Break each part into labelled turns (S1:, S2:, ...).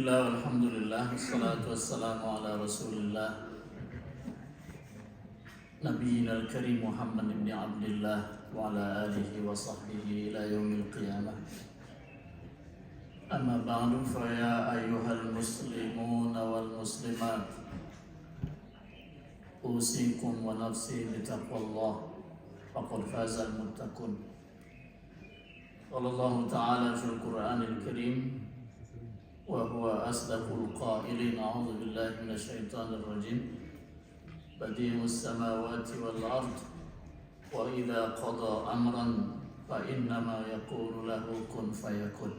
S1: Bismillah, alhamdulillah, wassalatu wassalamu ala rasulillah Nabiyyina al-karim Muhammad ibn Abdullah wa ala alihi wa sahbihi ila yaumil qiyamah. Amma ba'du, fa ya ayyuhal muslimuna wal muslimat, usikum wa nafsi bitaqwallah, faqad fazal muttaqun. Qala Allah ta'ala fil Qur'anil Karim, wa huwa asdaqul qailin, a'udzu billahi minasyaitonir rajim. Badi'us samawati wal ard, wa idza qada amran fa innama yaqulu lahu kun fayakun.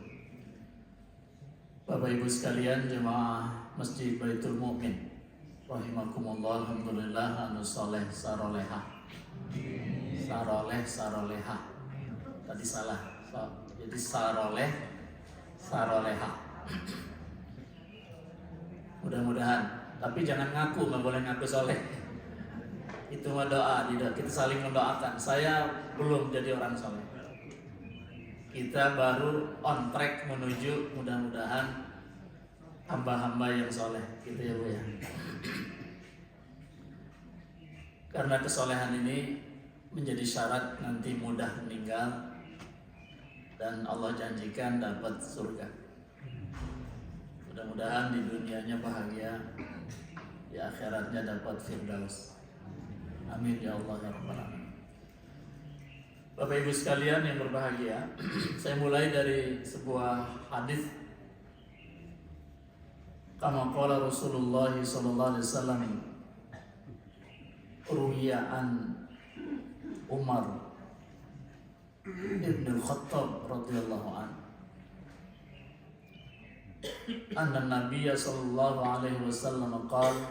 S1: Bapak Ibu sekalian, jemaah Masjid Baitul Mukmin rahimakumullah, alhamdulillah anu saleh sarolehah. Saroleh. Tadi salah. Jadi sarolehah. Mudah-mudahan, tapi jangan ngaku, nggak boleh ngaku soleh. Itu mah doa, tidak, kita saling mendoakan. Saya belum jadi orang soleh. Kita baru on track menuju mudah-mudahan hamba-hamba yang soleh, gitu ya Bu ya. Karena kesolehan ini menjadi syarat nanti mudah meninggal dan Allah janjikan dapat surga. Mudah-mudahan di dunianya bahagia, di akhiratnya dapat firdaus. Amin ya Allah ya Rabbal Alamin. Bapak Ibu sekalian yang berbahagia, saya mulai dari sebuah hadis. Kama qala Rasulullah sallallahu alaihi wasallam, ruwiya an Umar ibn al-Khattab radhiyallahu anhu anna Nabiyya sallallahu alaihi wasallam qala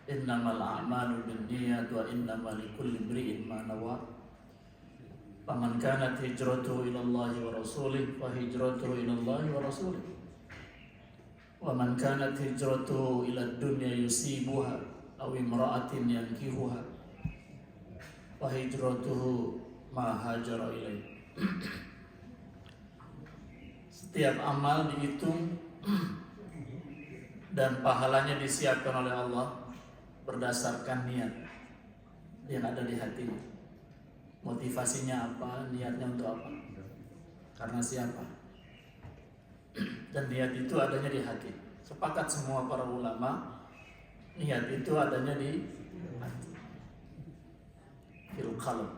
S1: innamal a'malu binniyat wa innamal likulli imri'in ma nawa faman kanat hijratuhu ila Allah wa rasulih fa hijratuhu ila Allah wa rasulih wa man kanat hijratuhu ila ad-dunya yusibuha aw imra'atin yankihuha fa hijratuhu ma hajara ilaih. Setiap amal dihitung dan pahalanya disiapkan oleh Allah berdasarkan niat yang ada di hatinya. Motivasinya apa, niatnya untuk apa, karena siapa. Dan niat itu adanya di hati. Sepakat semua para ulama, niat itu adanya di hati, fil qalb.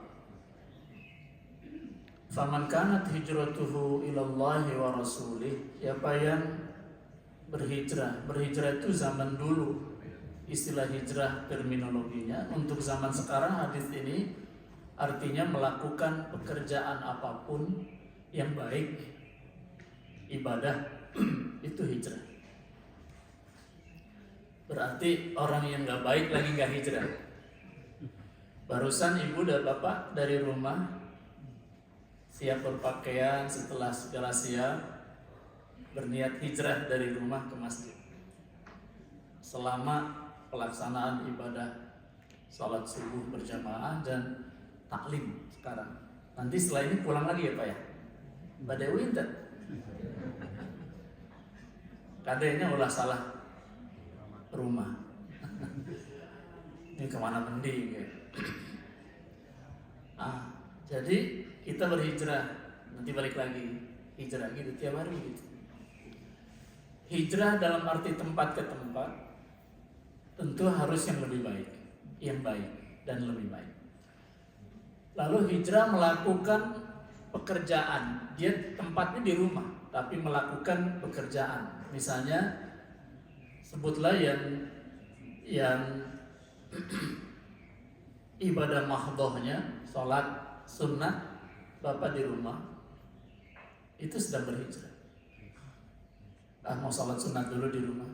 S1: Faman kanat hijratuhu ilallahi wa rasulih, siapa yang berhijrah itu zaman dulu, istilah hijrah terminologinya. Untuk zaman sekarang hadis ini artinya melakukan pekerjaan apapun yang baik, ibadah itu hijrah. Berarti orang yang gak baik lagi gak hijrah. Barusan ibu dan bapak dari rumah siap berpakaian, setelah segala siap berniat hijrah dari rumah ke masjid. Selama pelaksanaan ibadah salat subuh berjamaah dan taklim sekarang. Nanti setelah ini pulang lagi ya Pak ya? Badawi ente? Kadenya ulah salah rumah. Ini kemana mending ya? Jadi kita berhijrah, nanti balik lagi hijrah gitu tiap hari gitu. Hijrah dalam arti tempat ke tempat tentu harus yang lebih baik, yang baik dan lebih baik. Lalu hijrah melakukan pekerjaan, dia tempatnya di rumah tapi melakukan pekerjaan. Misalnya sebutlah yang ibadah mahdhahnya, sholat sunnah, bapak di rumah itu sedang berhijrah. Mau sholat sunat dulu di rumah.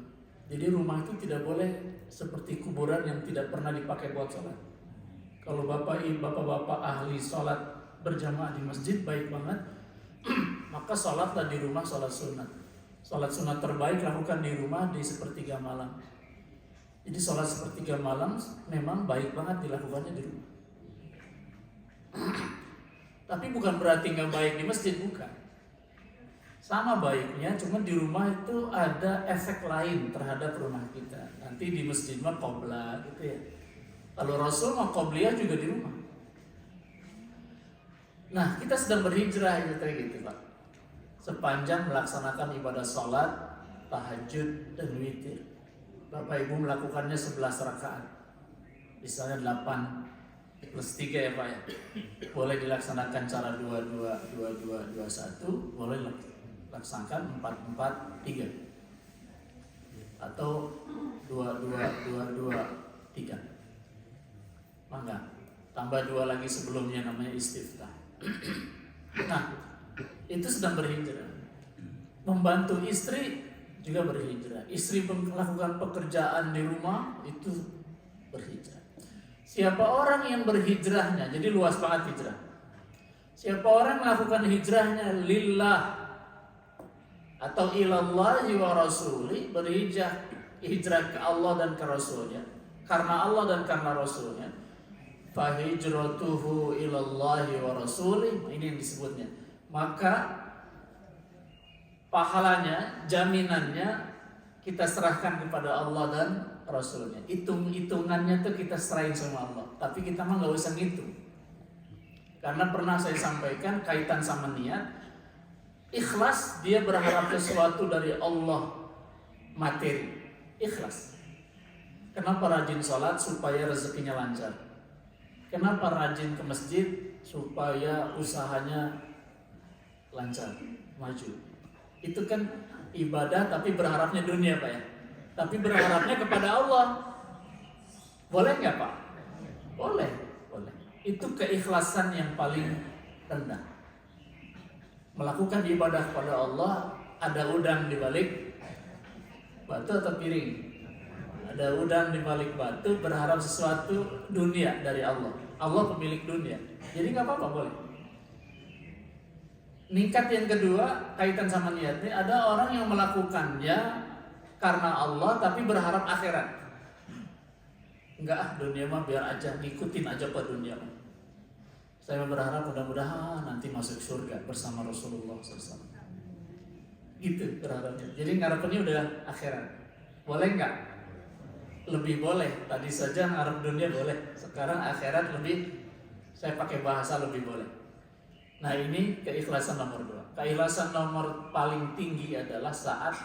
S1: Jadi rumah itu tidak boleh seperti kuburan yang tidak pernah dipakai buat sholat. Kalau bapak-bapak ahli sholat berjamaah di masjid baik banget, maka sholatlah di rumah sholat sunat. Sholat sunat terbaik lakukan di rumah di sepertiga malam. Jadi sholat sepertiga malam memang baik banget dilakukannya di rumah. Tapi bukan berarti nggak baik di masjid, bukan. Sama baiknya, cuma di rumah itu ada efek lain terhadap rumah kita. Nanti di masjid mah qoblah gitu ya. Kalau Rasul mah qobliyah juga di rumah. Nah, kita sedang berhijrah gitu Pak. Sepanjang melaksanakan ibadah sholat, tahajud, dan witir. Bapak Ibu melakukannya 11 rakaat. Misalnya 8 plus 3 ya Pak ya. Boleh dilaksanakan cara 22, 22, 21, boleh laksanakan 4, 4, 3. Atau 22, 22, 3. Mangga. Tambah 2 lagi sebelumnya namanya istiftah. Nah, itu sedang berhijrah. Membantu istri juga berhijrah. Istri melakukan pekerjaan di rumah itu berhijrah. Siapa orang yang berhijrahnya, jadi luas banget hijrah. Siapa orang melakukan hijrahnya lillah atau ilallahi wa rasuli, hijrah ke Allah dan ke Rasulnya, karena Allah dan karena Rasulnya, fahijratuhu ilallahi wa rasuli, ini yang disebutnya, maka pahalanya, jaminannya kita serahkan kepada Allah dan Rasulnya. Hitungannya tuh kita serahin sama Allah, tapi kita mah gak usah ngitung. Karena pernah saya sampaikan kaitan sama niat, ikhlas dia berharap sesuatu dari Allah materi, ikhlas. Kenapa rajin sholat? Supaya rezekinya lancar. Kenapa rajin ke masjid? Supaya usahanya lancar, maju. Itu kan ibadah tapi berharapnya dunia Pak ya. Tapi berharapnya kepada Allah. Boleh nggak Pak? Boleh, boleh. Itu keikhlasan yang paling rendah. Melakukan ibadah kepada Allah, ada udang di balik batu atau piring? Ada udang di balik batu, berharap sesuatu dunia dari Allah. Allah pemilik dunia. Jadi nggak apa-apa, boleh. Niat yang kedua kaitan sama niatnya, ada orang yang melakukannya karena Allah tapi berharap akhirat. Enggak, dunia mah biar aja, ngikutin aja ke dunia. Saya berharap mudah-mudahan nanti masuk surga bersama Rasulullah SAW. Gitu berharapnya. Jadi ngarepnya udah akhirat. Boleh nggak? Lebih boleh. Tadi saja ngarep dunia boleh. Sekarang akhirat lebih, saya pakai bahasa lebih boleh. Nah ini keikhlasan nomor 2. Keikhlasan nomor paling tinggi adalah saat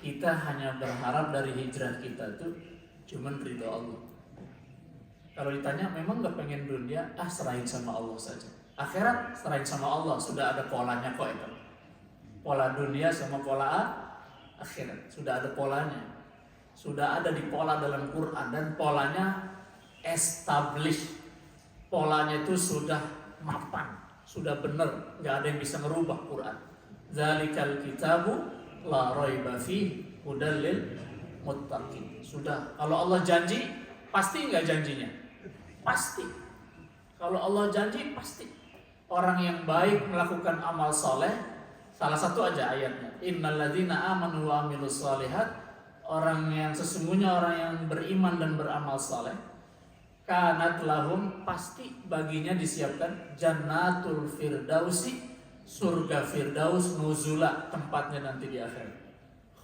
S1: kita hanya berharap dari hijrah kita tuh cuman ridho Allah. Kalau ditanya memang gak pengen dunia, serahin sama Allah saja. Akhirat serahin sama Allah, sudah ada polanya kok itu. Pola dunia sama pola akhirat, sudah ada polanya. Sudah ada di pola dalam Quran dan polanya established. Polanya itu sudah mapan, sudah benar, nggak ada yang bisa merubah Quran. Dzalikal kitabu la raiba fihi hudal lil muttaqin. Sudah, kalau Allah janji, pasti nggak janjinya? Pasti. Kalau Allah janji, pasti. Orang yang baik melakukan amal soleh, salah satu aja ayatnya. Innalladzina amanu wa amilus shalihat. Orang yang sesungguhnya orang yang beriman dan beramal soleh, kanat lahum, pasti baginya disiapkan jannatul firdausi, surga firdaus, nuzula, tempatnya nanti di akhirat.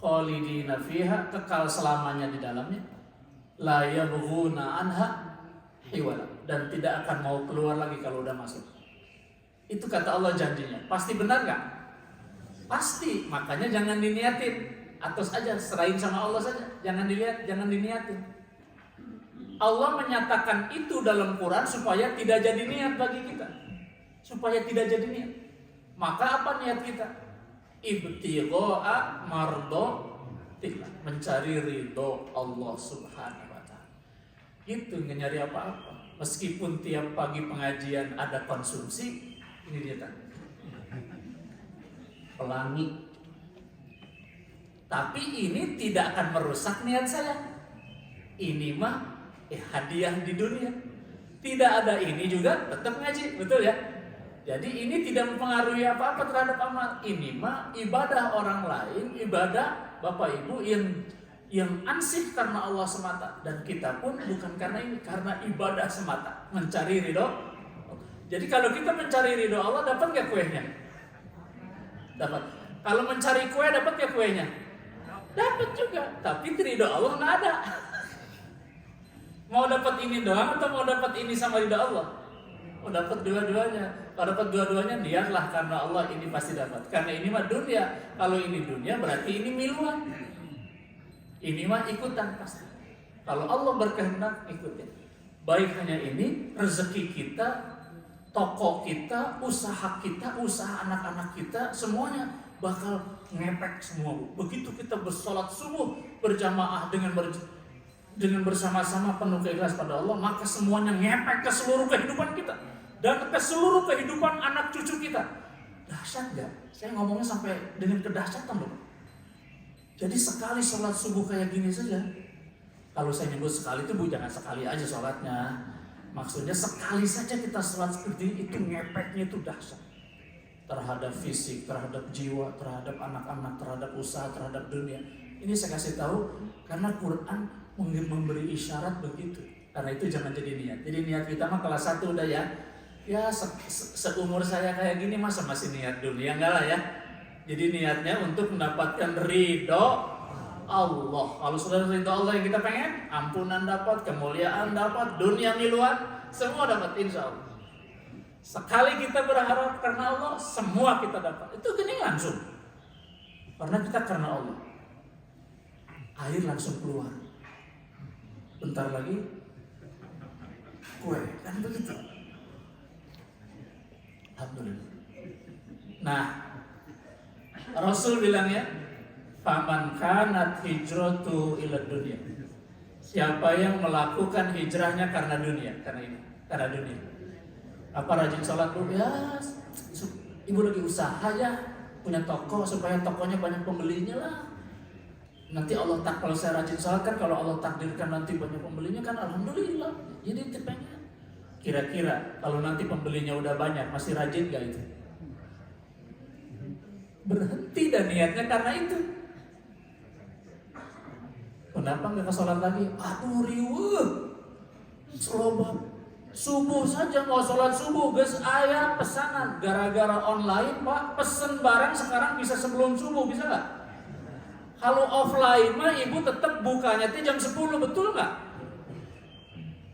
S1: Khalidina fiha, kekal selamanya di dalamnya. La yabghuna anha hiwala, dan tidak akan mau keluar lagi kalau udah masuk. Itu kata Allah janjinya. Pasti benar nggak? Pasti. Makanya jangan diniatin. Atas aja, serahin sama Allah saja. Jangan dilihat, jangan diniatin. Allah menyatakan itu dalam Quran supaya tidak jadi niat bagi kita. Supaya tidak jadi niat. Maka apa niat kita? Ibtigha'a mardotillah, mencari ridho Allah Subhanahu wa ta'ala. Itu nggak nyari apa-apa. Meskipun tiap pagi pengajian ada konsumsi, ini dia kan. Pelangi. Tapi ini tidak akan merusak niat saya. Ini mah hadiah di dunia. Tidak ada ini juga tetap ngaji, betul ya? Jadi ini tidak mempengaruhi apa-apa terhadap amal. Ini mah ibadah orang lain, ibadah Bapak Ibu yang ansih karena Allah semata. Dan kita pun bukan karena ini, karena ibadah semata, mencari ridho. Jadi kalau kita mencari ridho Allah, dapat nggak kuenya? Dapat. Kalau mencari kue dapat ya kuenya? Dapat juga, tapi ridho Allah nggak ada. Mau dapat ini doang atau mau dapat ini sama ridho Allah? Mau dapat dua-duanya. Kalau dapat dua-duanya, niatlah karena Allah, ini pasti dapat. Karena ini mah dunia. Kalau ini dunia berarti ini miluan. Ini mah ikutan pasti. Kalau Allah berkehendak, ikutin. Baik hanya ini, rezeki kita, toko kita, usaha anak-anak kita, semuanya bakal ngepek semua. Begitu kita bersolat subuh berjamaah dengan bersama-sama penuh keikhlasan pada Allah, maka semuanya ngepek ke seluruh kehidupan kita dan ke seluruh kehidupan anak cucu kita. Dahsyat gak? Saya ngomongnya sampai dengan kedahsyatan loh. Jadi sekali sholat subuh kayak gini saja. Kalau saya nyebut sekali itu Bu, jangan sekali aja sholatnya. Maksudnya sekali saja kita sholat seperti itu, ngepeknya itu dahsyat. Terhadap fisik, terhadap jiwa, terhadap anak-anak, terhadap usaha, terhadap dunia. Ini saya kasih tahu karena Quran memberi isyarat begitu. Karena itu jangan jadi niat. Jadi niat kita mah kelas 1 udah ya. Ya seumur saya kayak gini masa masih niat dunia, enggak lah ya. Jadi niatnya untuk mendapatkan ridho Allah. Kalau sudah ridho Allah yang kita pengen, ampunan dapat, kemuliaan dapat, dunia miluan, semua dapat insya Allah. Sekali kita berharap karena Allah, semua kita dapat. Itu gini langsung. Karena kita karena Allah. Air langsung keluar. Bentar lagi kue, kan begitu. Alhamdulillah. Nah, Rasul bilangnya, faman kanat hijratu ila dunia. Siapa yang melakukan hijrahnya karena dunia, karena dunia. Apa rajin sholat dulu? Ya, ibu lagi usaha ya, punya toko supaya tokonya banyak pembelinya lah. Nanti Allah kalau saya rajin sholat kan, kalau Allah takdirkan nanti banyak pembelinya kan alhamdulillah. Jadi itu pengen. Kira-kira kalau nanti pembelinya udah banyak, masih rajin gak itu? Berhenti dan niatnya karena itu. Kenapa nggak ke sholat lagi? Aduh riweuh, selobab. Subuh saja mau sholat subuh, guys, ayah pesanan gara-gara online Pak, pesen barang sekarang bisa sebelum subuh, bisa nggak? Kalau offline mah ibu tetap bukanya jam 10, betul nggak?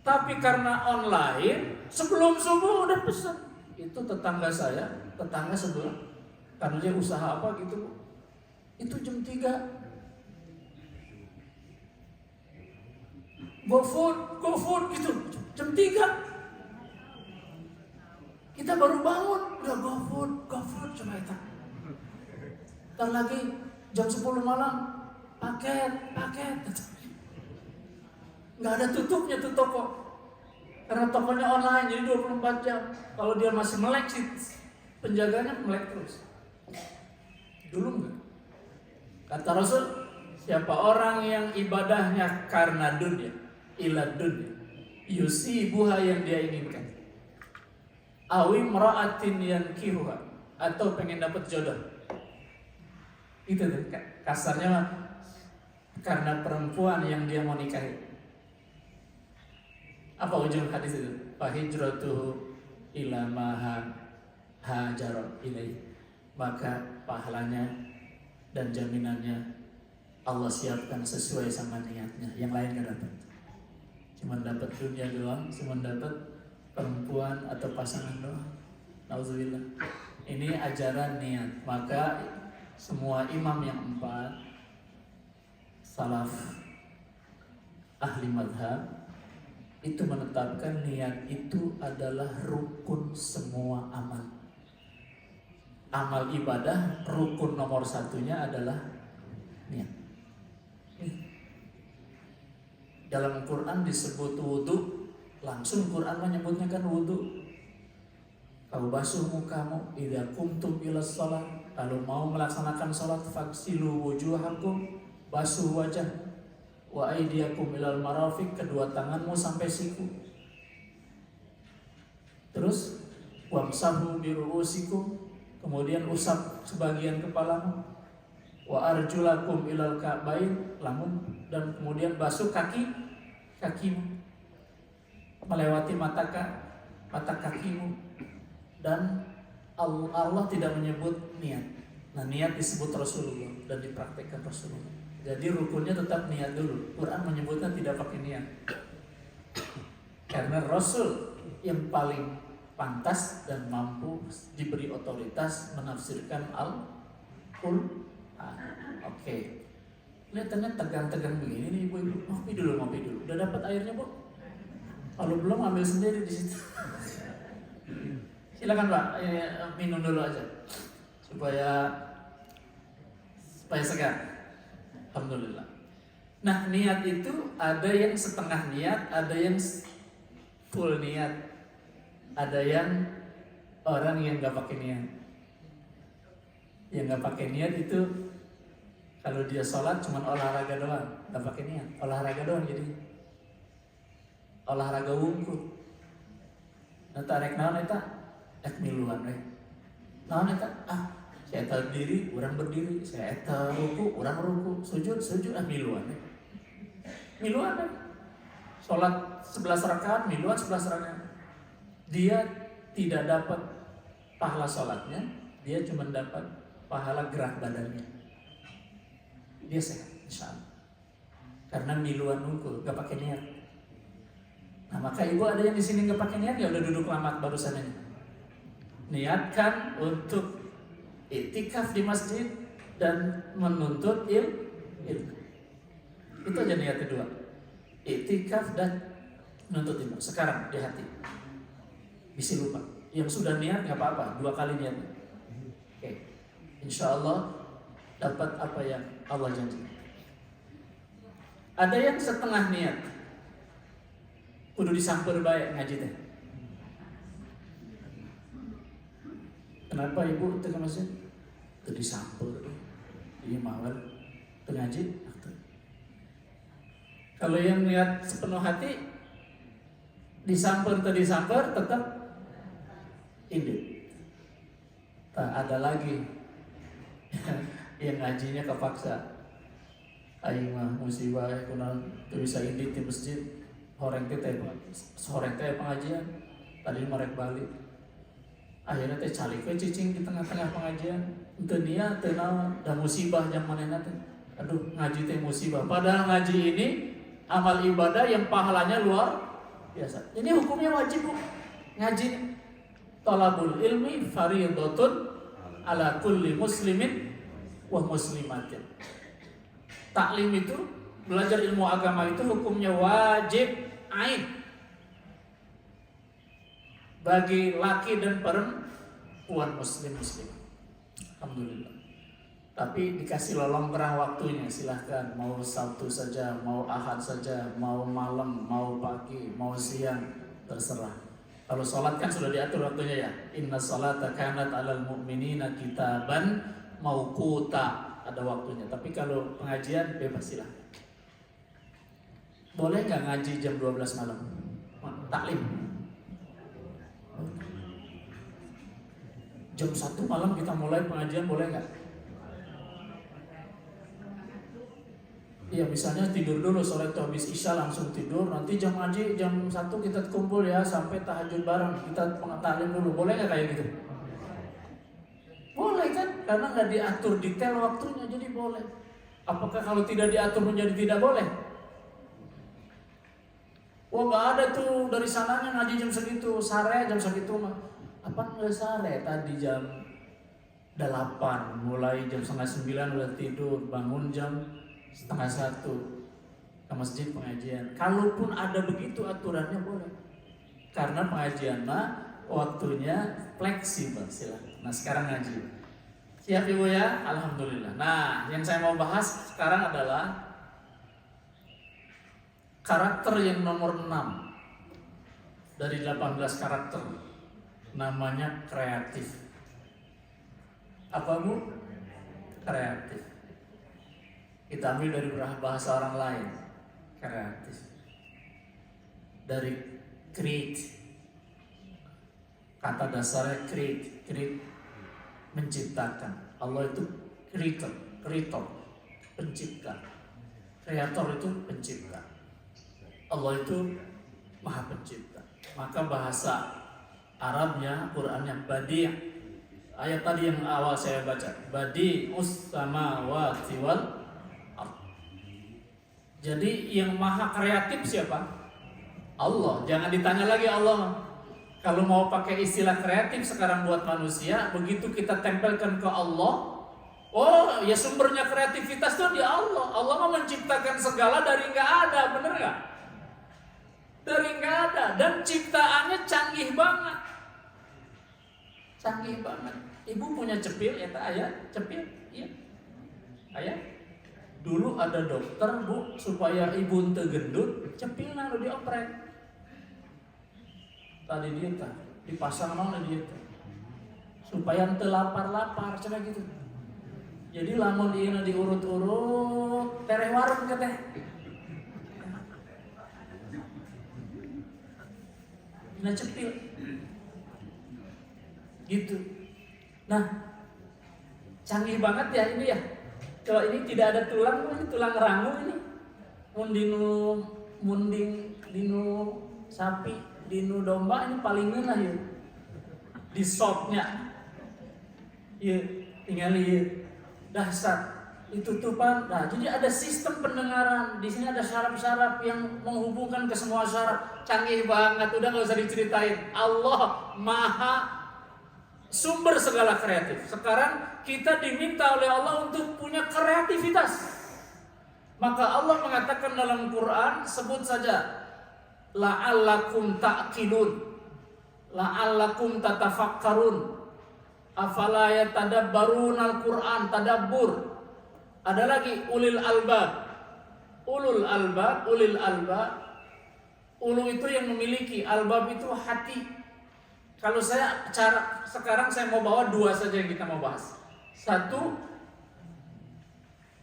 S1: Tapi karena online sebelum subuh udah pesen. Itu tetangga saya, tetangga sebelah, karena dia usaha apa gitu, itu jam 3 GoFood gitu, jam 3 kita baru bangun, udah GoFood coba itu. Ntar lagi jam 10 malam paket. Nggak ada tutupnya tuh toko. Karena tokonya online jadi 24 jam. Kalau dia masih melek sih, penjaganya melek terus. Dulu enggak. Kata Rasul, siapa orang yang ibadahnya karena dunia, ila dunia, yusibuha yang dia inginkan, awi meraatin yang kihuha, atau pengen dapat jodoh. Itu tuh kasarnya mah, karena perempuan yang dia mau nikahi. Apa ujung hadis itu? Fahijratuhu ila ma hajar ilaihi. Maka pahalanya dan jaminannya Allah siapkan sesuai sama niatnya. Yang lain gak dapat. Cuma dapat dunia doang, cuma dapat perempuan atau pasangan doang. Nauzubillah. Ini ajaran niat. Maka semua imam yang 4 salaf ahli madhab itu menetapkan niat itu adalah rukun semua amal. Amal ibadah rukun nomor 1-nya adalah niat. Dalam Quran disebut wudu, langsung Quran menyebutnya kan wudu. Kau basuh mukamu idza qumtum ila shalah, kalau mau melaksanakan salat faghsilu wujuhakum, basuh wajah, wa aydiyakum ilal marafiq, kedua tanganmu sampai siku. Terus wamsahu bi ru'usikum, kemudian usap sebagian kepalamu, wa arjulakum ilal ka'bain, dan kemudian basuh kakimu melewati mata kakimu. Dan Allah tidak menyebut niat. Nah, niat disebut Rasulullah dan dipraktekkan Rasulullah. Jadi rukunnya tetap niat dulu. Quran menyebutkan tidak pakai niat. Karena Rasul yang paling pantas dan mampu diberi otoritas menafsirkan Al-Qur'an. Oke. Kelihatannya tegang-tegang begini nih ibu-ibu. Ngopi dulu. Udah dapat airnya, Bu? Kalau belum ambil sendiri di situ. Silakan, Pak. Minum dulu aja. Supaya segar. Alhamdulillah. Nah, niat itu ada yang setengah niat, ada yang full niat, ada yang orang yang nggak pakai niat. Yang nggak pakai niat itu kalau dia sholat cuma olahraga doang, nggak pakai niat, olahraga doang jadi olahraga wungkul. Nah, tarik naon eta? Miluan weh. Naon eta? Saya berdiri, orang berdiri, saya ruku, orang ruku, sujud, miluan. Miluan. Sholat 11 rakaat, miluan 11 rakaat. Dia tidak dapat pahala sholatnya, dia cuma dapat pahala gerak badannya. Dia sehat, insya Allah. Karena miluan nungkul, gak pakai niat. Nah, maka ibu ada yang di sini gak pakai niat, ya udah duduk lama barusan aja. Niatkan untuk iktikaf di masjid dan menuntut ilmu. Itu aja niat kedua. Iktikaf dan menuntut ilmu. Sekarang di hati. Bisa lupa. Yang sudah niat nggak apa-apa, 2 kali niat. Oke. Insya Allah dapat apa yang Allah janjikan. Ada yang setengah niat. Kudu disamper baik ngaji teh. Kenapa ibu tengah masjid? Itu disampur, ini mawar pengaji. Kalau yang niat sepenuh hati, disampur tetap ini. Tak ada lagi yang ngajinya kepaksa. Aing mah musibah kunal teu bisa indit di masjid. Horeng teh pengajian. Tadi merek balik. Akhirnya teh calik we cicing di tengah-tengah pengajian. Teu niat teu naon, da musibah jam manehna teh. Aduh, ngaji teh musibah. Padahal ngaji ini amal ibadah yang pahalanya luar biasa. Jadi hukumnya wajib, Bu. Ngaji talabul ilmi fardhatun ala kulli muslimin wa muslimatin. Taklim itu, belajar ilmu agama itu hukumnya wajib ain bagi laki dan perempuan muslim. Alhamdulillah. Tapi dikasih lolong perang waktunya, silahkan. Mau Sabtu saja, mau Ahad saja, mau malam, mau pagi, mau siang, terserah. Kalau sholat kan sudah diatur waktunya ya. Inna sholata kanat alal mu'minina kitaban mauquta, ada waktunya. Tapi kalau pengajian bebas, silahkan. Boleh nggak ngaji jam 12 malam? Taklim. Jam 1 malam kita mulai pengajian, boleh nggak? Iya, misalnya tidur dulu, sholat habis isya langsung tidur. Nanti jam ngaji jam 1 kita kumpul ya sampai tahajud bareng. Kita taklim dulu, boleh nggak kayak gitu? Boleh kan? Karena nggak diatur detail waktunya, jadi boleh. Apakah kalau tidak diatur menjadi tidak boleh? Wah, nggak ada tuh dari sananya ngaji jam segitu, sare jam segitu mah. Apa nggak sare? Tadi jam 8, mulai jam 8:30 udah tidur, bangun jam 12:30 ke masjid pengajian. Kalaupun ada begitu aturannya boleh. Karena pengajian mah waktunya fleksibel, silakan. Nah, sekarang ngaji. Siap Ibu ya? Alhamdulillah. Nah, yang saya mau bahas sekarang adalah karakter yang nomor 6 dari 18 karakter. Namanya kreatif. Apa Bu? Kreatif. Kita ambil dari bahasa orang lain. Kreatif. Dari create. Kata dasarnya create. Create menciptakan. Allah itu creator, pencipta. Kreator itu pencipta. Allah itu Maha Pencipta. Maka bahasa Arabnya, Qur'annya badi', Ayat tadi yang awal saya baca, badi'us samawati wal ardh. Jadi yang maha kreatif siapa? Allah. Jangan ditanya lagi Allah. Kalau mau pakai istilah kreatif sekarang buat manusia, begitu kita tempelkan ke Allah, oh ya sumbernya kreativitas itu di Allah. Allah mau menciptakan segala dari nggak ada, bener nggak? Dari nggak ada, dan ciptaannya canggih banget. Canggih banget. Ibu punya cepil, ya ayah cepil, iya. Ayah. Dulu ada dokter bu, supaya ibu ente gendut, cepil lalu dioprek. Tadi dia tak dipasang mana dia tak, supaya ente lapar-lapar, coba gitu. Jadi lamun ieu diurut-urut, tereh warung kateh. Nah cepil. Gitu. Nah, canggih banget ya ini ya. Kalau ini tidak ada tulang, ini tulang rangu ini. Munding dinu sapi, dinu domba ini paling ngena ya. Di sopnya. Ya, tinggal ya. Dasar ditutupan. Nah, jadi ada sistem pendengaran. Di sini ada syaraf-syaraf yang menghubungkan ke semua syaraf. Canggih banget, udah nggak usah diceritain. Allah Maha sumber segala kreatif. Sekarang kita diminta oleh Allah untuk punya kreativitas. Maka Allah mengatakan dalam Quran, sebut saja la'allakum ta'qilun, la'allakum tatafakkarun, afala yatadabbarun al-Quran, tadabbur. Ada lagi ulil albab. Ulul albab, ulil albab. Ulu itu yang memiliki, albab itu hati. Kalau sekarang saya mau bawa dua saja yang kita mau bahas. Satu,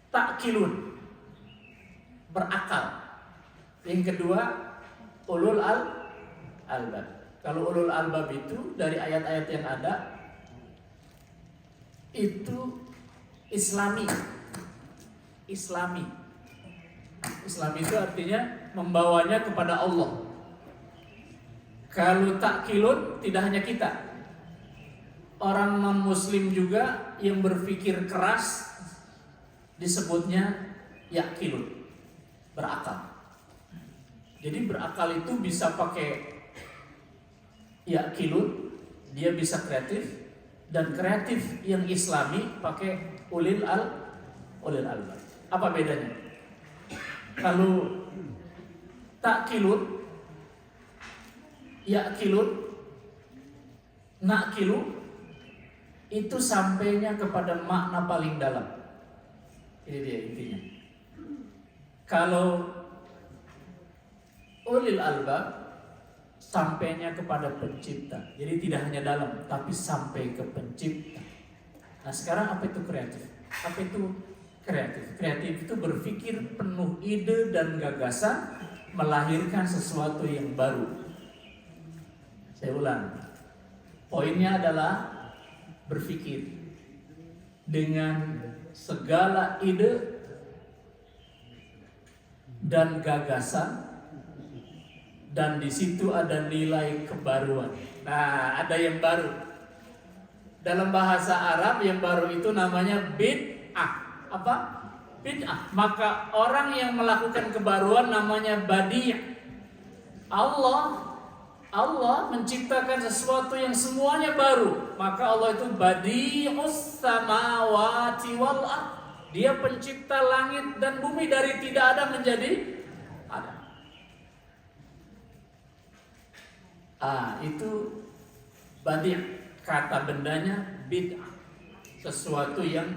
S1: ta'qilun, berakal. Yang kedua, ulul albab. Kalau ulul albab itu dari ayat-ayat yang ada itu Islami. Islami itu artinya membawanya kepada Allah. Kalau ta'qilun tidak hanya kita, orang non muslim juga yang berpikir keras disebutnya yaqilun, berakal. Jadi berakal itu bisa pakai yaqilun, dia bisa kreatif, dan kreatif yang islami pakai ulil albab. Apa bedanya? Kalau ta'qilun, yaqilun, naqilu itu sampainya kepada makna paling dalam. Ini dia intinya. Kalau ulil albab sampainya kepada pencipta. Jadi tidak hanya dalam, tapi sampai ke pencipta. Nah sekarang apa itu kreatif? Apa itu kreatif? Kreatif itu berpikir penuh ide dan gagasan, melahirkan sesuatu yang baru. Saya ulang, poinnya adalah berpikir dengan segala ide dan gagasan, dan di situ ada nilai kebaruan. Nah, ada yang baru. Dalam bahasa Arab yang baru itu namanya bid'ah. Apa? Bid'ah. Maka orang yang melakukan kebaruan namanya badi'. Allah menciptakan sesuatu yang semuanya baru. Maka Allah itu badi'us samawati wal ardh. Dia pencipta langit dan bumi, dari tidak ada menjadi ada. Itu badi'. Kata bendanya bid'ah. Sesuatu yang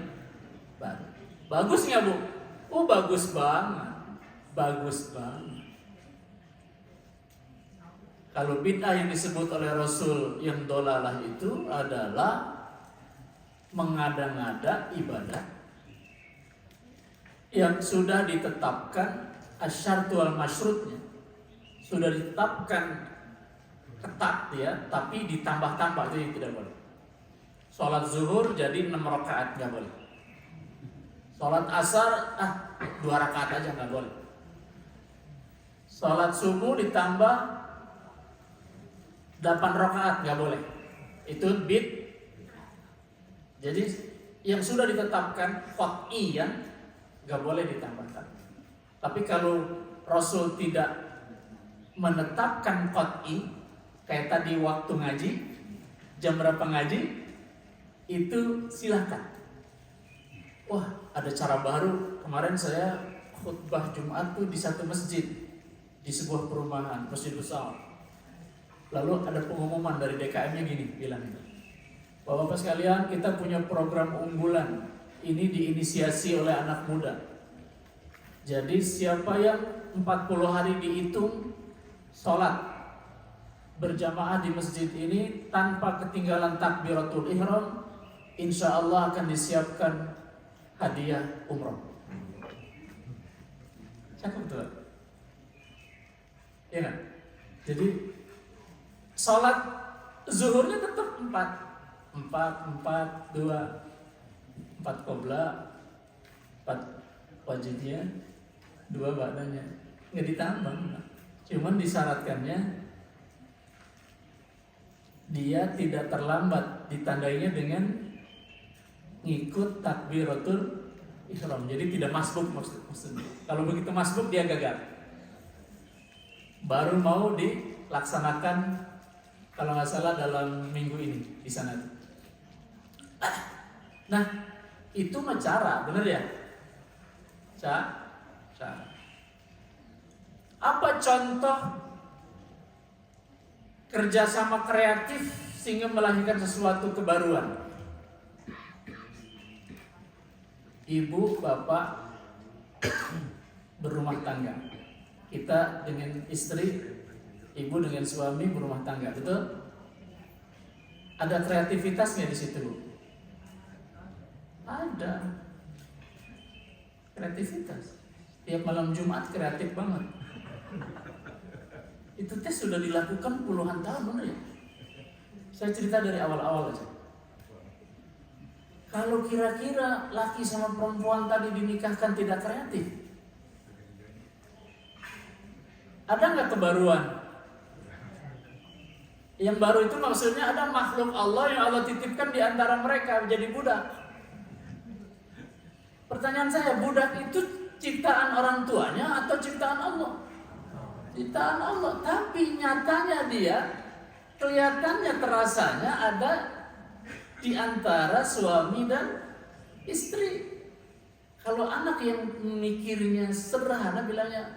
S1: baru. Bagus nggak bu? Oh bagus banget. Bagus banget. Kalau bid'ah yang disebut oleh Rasul yang dolalah itu adalah mengada-ngada ibadah yang sudah ditetapkan asyartu wal masyrutnya, sudah ditetapkan ketat ya, tapi ditambah-tambah itu yang tidak boleh. Sholat zuhur jadi 6 rakaat nggak boleh. Sholat asar 2 rakaat aja nggak boleh. Sholat subuh ditambah 8 rakaat nggak boleh. Itu Jadi yang sudah ditetapkan qat'i ya nggak boleh ditambahkan. Tapi kalau Rasul tidak menetapkan qat'i, kayak tadi waktu ngaji, jam berapa ngaji, itu silahkan. Wah, ada cara baru. Kemarin saya khutbah Jumat tuh di satu masjid, di sebuah perumahan, masjid besar. Lalu ada pengumuman dari DKM-nya gini, bilang, Bapak-bapak sekalian, kita punya program unggulan. Ini diinisiasi oleh anak muda. Jadi siapa yang 40 hari dihitung sholat berjamaah di masjid ini tanpa ketinggalan takbiratul ihram, insya Allah akan disiapkan hadiah umroh. Cakep tuh. Ya kan? Jadi sholat zuhurnya tetap 4 qobla, 4 wajibnya, 2 ba'danya. Nggak ditambah, cuman disyaratkannya dia tidak terlambat, ditandainya dengan ngikut takbiratul ihram. Jadi tidak masbuk maksudnya. Kalau begitu masbuk dia gagal. Baru mau dilaksanakan kalau nggak salah dalam minggu ini di sana. Nah, itu mah cara, benar ya? Cara. Apa contoh kerjasama kreatif sehingga melahirkan sesuatu kebaruan? Ibu, bapak berumah tangga. Kita dengan istri, ibu dengan suami berumah tangga, betul? Ada kreativitasnya di situ, Bu? Ada kreativitas. Tiap malam Jumat kreatif banget. Itu tes sudah dilakukan puluhan tahun, benar ya? Saya cerita dari awal-awal aja. Kalau kira-kira laki sama perempuan tadi dinikahkan tidak kreatif, ada nggak kebaruan? Yang baru itu maksudnya ada makhluk Allah yang Allah titipkan di antara mereka menjadi budak. Pertanyaan saya, budak itu ciptaan orang tuanya atau ciptaan Allah? Ciptaan Allah, tapi nyatanya dia kelihatannya, terasanya ada di antara suami dan istri. Kalau anak yang mikirnya sederhana, bilangnya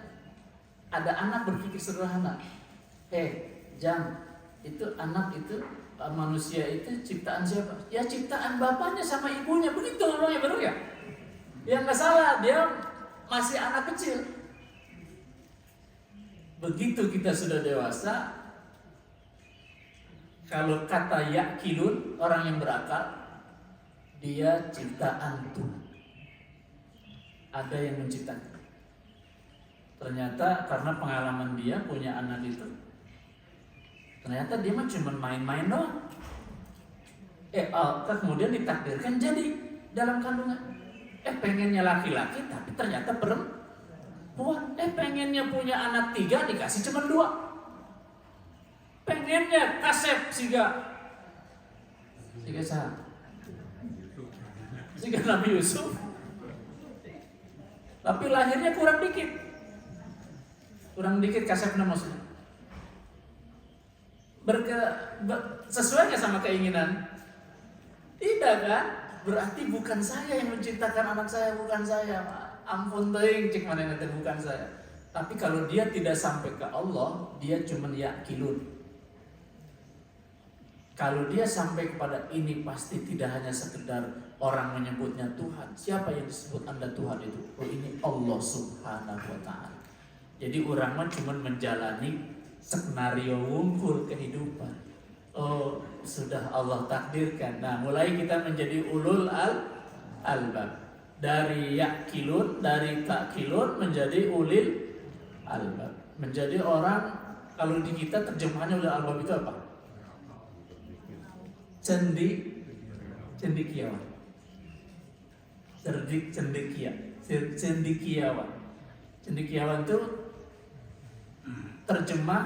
S1: ada anak berpikir sederhana. Jam, itu anak itu manusia itu ciptaan siapa? Ya ciptaan bapaknya sama ibunya. Begitu orangnya, benar ya? Ya nggak salah, dia masih anak kecil. Begitu kita sudah dewasa, kalau kata yakilun, orang yang berakal, dia ciptaan Tuhan. Ada yang menciptakan. Ternyata karena pengalaman dia punya anak itu, ternyata dia mah cuma main-main doang. Kemudian ditakdirkan jadi dalam kandungan. Pengennya laki-laki tapi ternyata perempuan. Pengennya punya anak 3 dikasih cuma 2. Pengennya kasep siga Nabi Yusuf, tapi lahirnya kurang dikit kasepnya maksudnya. Sesuai nggak sama keinginan? Tidak kan? Berarti bukan saya yang menciptakan anak saya, bukan saya. Ampun teuing cek mana nanti bukan saya. Tapi kalau dia tidak sampai ke Allah, dia cuma yakilun. Kalau dia sampai kepada ini, pasti tidak hanya sekedar orang menyebutnya Tuhan. Siapa yang disebut Anda Tuhan itu? Oh, ini Allah Subhanahu wa Ta'ala. Jadi orang mah cuma menjalani skenario wungkul kehidupan. Oh, sudah Allah takdirkan. Nah, mulai kita menjadi ulul albab. Dari yakilun, dari takilun menjadi ulil albab. Menjadi orang, kalau di kita terjemahannya ulil albab itu apa? Cendikiawan. Cendikiawan. Cendikiawan itu terjemah,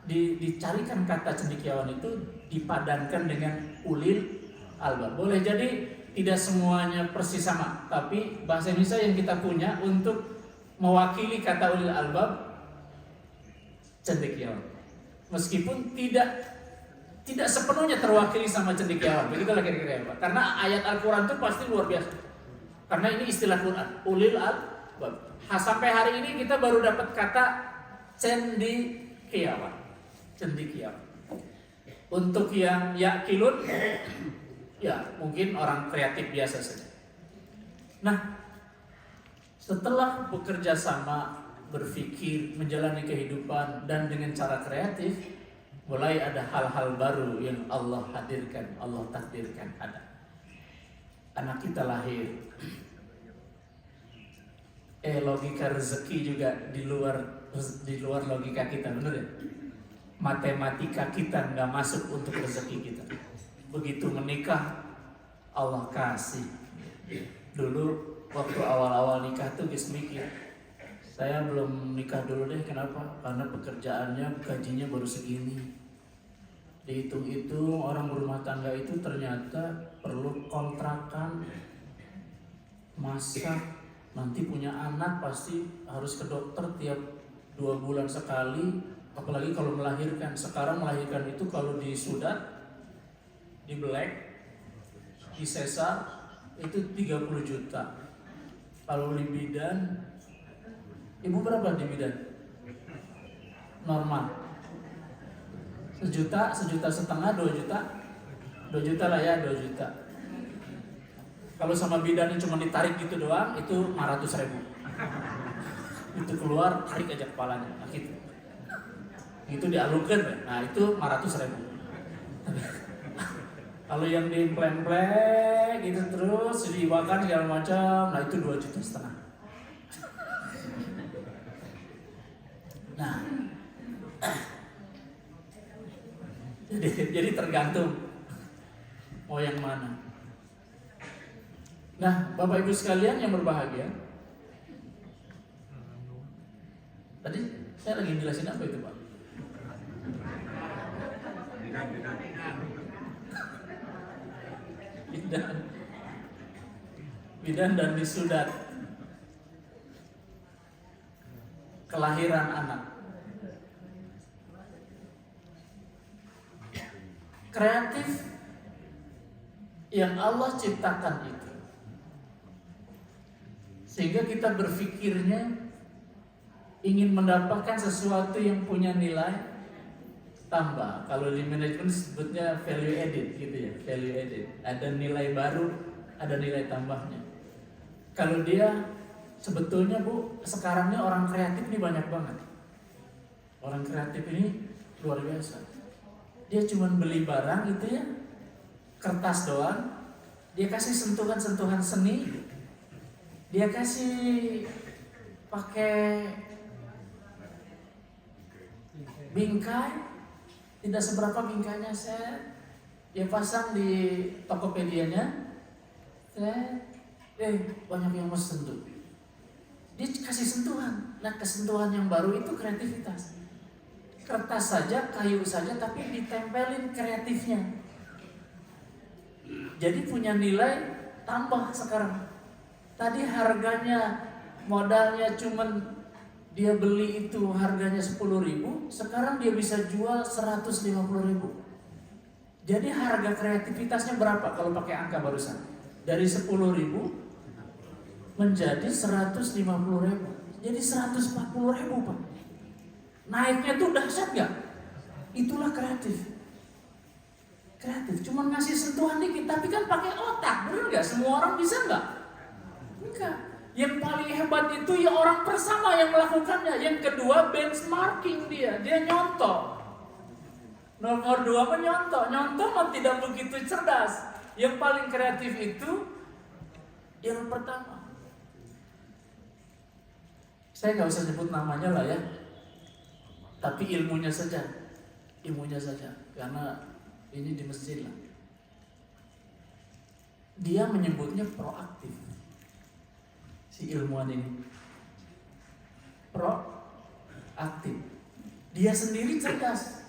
S1: dicarikan kata cendikiawan itu dipadankan dengan ulil albab. Boleh jadi tidak semuanya persis sama, tapi bahasa Indonesia yang kita punya untuk mewakili kata ulil albab cendekiawan. Meskipun tidak sepenuhnya terwakili sama cendekiawan, begitulah kira-kira ya Pak. Karena ayat Al-Quran itu pasti luar biasa. Karena ini istilah Quran, ulil albab. Sampai hari ini kita baru dapat kata cendekiawan. Cendekiawan. Untuk yang yakilun, ya mungkin orang kreatif biasa saja. Nah, setelah bekerja sama, berpikir, menjalani kehidupan dan dengan cara kreatif, mulai ada hal-hal baru yang Allah hadirkan, Allah takdirkan ada. Anak kita lahir. Logika rezeki juga di luar logika kita, benar ya? Matematika kita nggak masuk untuk rezeki kita. Begitu menikah, Allah kasih. Dulu waktu awal-awal nikah tuh guys mikir, saya belum nikah dulu deh. Kenapa? Karena pekerjaannya, gajinya baru segini. Dihitung-hitung orang berumah tangga itu ternyata perlu kontrakan, masak, nanti punya anak pasti harus ke dokter tiap 2 bulan sekali. Apalagi kalau melahirkan. Sekarang melahirkan itu kalau disudat, dibelek, disesar itu 30 juta. Kalau di bidan, ibu berapa di bidan? Normal 1 juta, 1,5 juta, 2 juta, 2 juta lah ya, 2 juta. Kalau sama bidan yang cuma ditarik gitu doang, itu 500.000. Itu keluar, tarik aja kepalanya, nah gitu. Itu dialurkan, nah itu 500.000. Kalau yang diimplem-implem gitu terus diiwakan segala macam, nah itu 2,5 juta. Nah, jadi tergantung mau yang mana. Nah, Bapak Ibu sekalian yang berbahagia, tadi saya lagi jelasin apa itu Pak? Bidan dan disudat, kelahiran anak. Kreatif yang Allah ciptakan itu, sehingga kita berpikirnya ingin mendapatkan sesuatu yang punya nilai tambah. Kalau di manajemen sebutnya value added gitu ya, value added. Ada nilai baru, ada nilai tambahnya. Kalau dia sebetulnya Bu, sekarang ini orang kreatif ini banyak banget. Orang kreatif ini luar biasa. Dia cuma beli barang gitu ya, kertas doang, dia kasih sentuhan-sentuhan seni, dia kasih pakai bingkai, tidak seberapa bingkainya dia pasang di Tokopedia-nya, banyak yang mesen tuh. Dia kasih sentuhan. Nah, kesentuhan yang baru itu kreativitas. Kertas saja, kayu saja, tapi ditempelin kreatifnya. Jadi punya nilai tambah sekarang. Tadi harganya, modalnya cuman dia beli itu harganya 10.000, sekarang dia bisa jual 150.000. Jadi harga kreativitasnya berapa kalau pakai angka barusan? Dari 10.000 menjadi 150.000. Jadi 140.000 Pak. Naiknya tuh dahsyat gak? Itulah kreatif. Kreatif, cuma ngasih sentuhan dikit, tapi kan pakai otak, bener gak? Semua orang bisa gak? Enggak. Yang paling hebat itu ya orang bersama yang melakukannya. Yang kedua benchmarking dia nyontoh. Nomor 2 menyontoh. Nyontoh mah tidak begitu cerdas. Yang paling kreatif itu yang pertama. Saya gak usah nyebut namanya lah ya, tapi ilmunya saja, karena ini di masjid lah. Dia menyebutnya proaktif, si ilmuwan ini proaktif. Dia sendiri cerdas,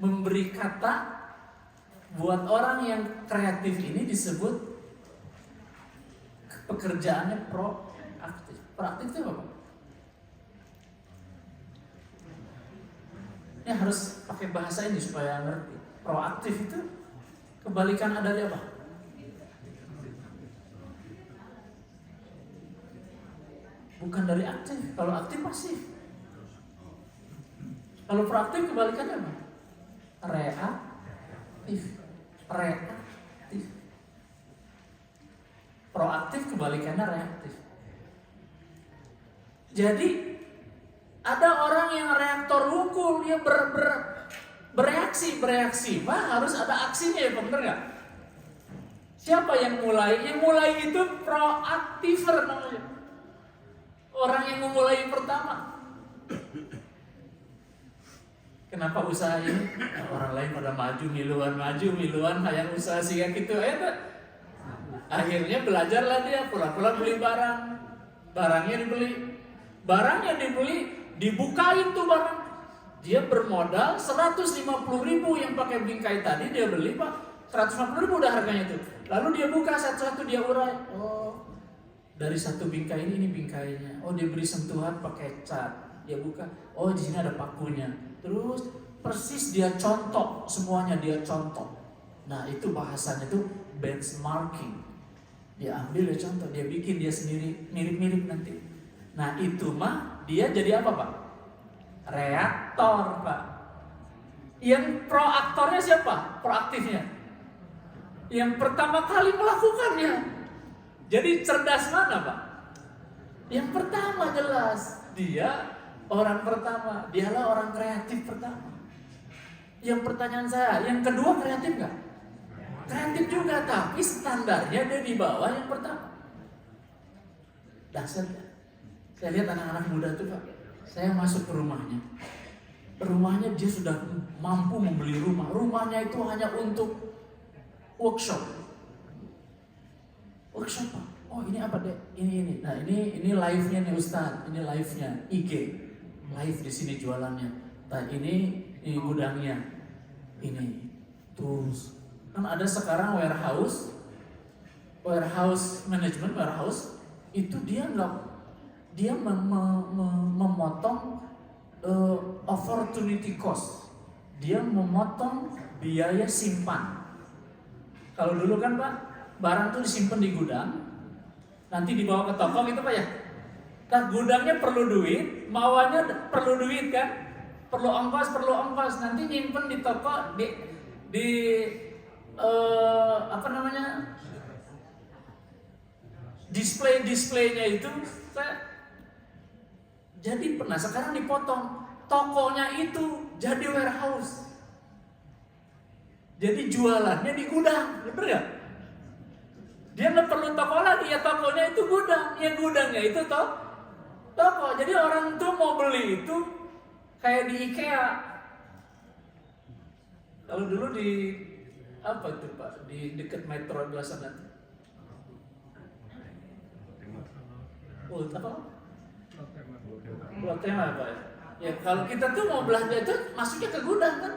S1: memberi kata buat orang yang kreatif ini disebut pekerjaannya proaktif. Proaktif itu apa? Ini harus pakai bahasa ini supaya ngerti. Proaktif itu kebalikan dari apa? Bukan dari aktif. Kalau aktif pasif. Kalau proaktif kebalikannya apa? Reaktif. Reaktif. Proaktif kebalikannya reaktif. Jadi ada orang yang reaktor hukum, dia bereaksi. Pak, harus ada aksinya ya, bener nggak? Siapa yang mulai? Yang mulai itu proaktiver namanya. Orang yang memulai pertama. Kenapa usaha ini? Orang lain pada maju miluan, yang usaha sih gitu. Akhirnya belajarlah dia, pula-pula beli barang. Barangnya dibeli, dibukain tuh barang. Dia bermodal 150.000 yang pakai bingkai tadi dia beli, Pak. 150.000 udah harganya tuh. Lalu dia buka satu-satu, dia urai. Oh, dari satu bingkai ini bingkainya. Oh, dia beri sentuhan pakai cat. Dia buka. Oh, di sini ada pakunya. Terus persis dia contoh, semuanya dia contoh. Nah, itu bahasanya tuh benchmarking. Dia ambil, dia contoh, dia bikin dia sendiri mirip-mirip nanti. Nah, itu mah dia jadi apa, Pak? Reaktor, Pak. Yang proaktornya siapa? Proaktifnya. Yang pertama kali melakukannya. Jadi cerdas mana, Pak? Yang pertama jelas. Dia orang pertama. Dialah orang kreatif pertama. Yang pertanyaan saya, yang kedua kreatif nggak? Kreatif juga, tapi standarnya dia di bawah yang pertama. Dasarnya. Saya lihat anak-anak muda tuh, Pak. Saya masuk ke rumahnya. Rumahnya dia sudah mampu membeli rumah. Rumahnya itu hanya untuk workshop. Workshop, Pak. Oh, ini apa deh? Ini. Nah, ini live-nya nih Ustaz. Ini live-nya IG. Live di sini jualannya. Nah, ini gudangnya. Ini. Terus kan ada sekarang warehouse management, itu dia memotong opportunity cost. Dia memotong biaya simpan. Kalau dulu kan, Pak, barang tuh disimpan di gudang, nanti dibawa ke toko gitu, Pak ya. Nah, gudangnya perlu duit, mawanya perlu duit kan, perlu ongkos, nanti nyimpen di toko displaynya itu jadi pernah, sekarang dipotong, tokonya itu jadi warehouse, jadi jualannya di gudang, bener gak? Dia nggak perlu toko lagi, ya tokonya itu gudang, ya gudangnya itu toko. Jadi orang tuh mau beli itu kayak di IKEA. Kalau dulu di apa tuh, Pak, di dekat Metro di sana. Apa? Lotte apa ya? Ya kalau kita tuh mau belanja itu masuknya ke gudang kan?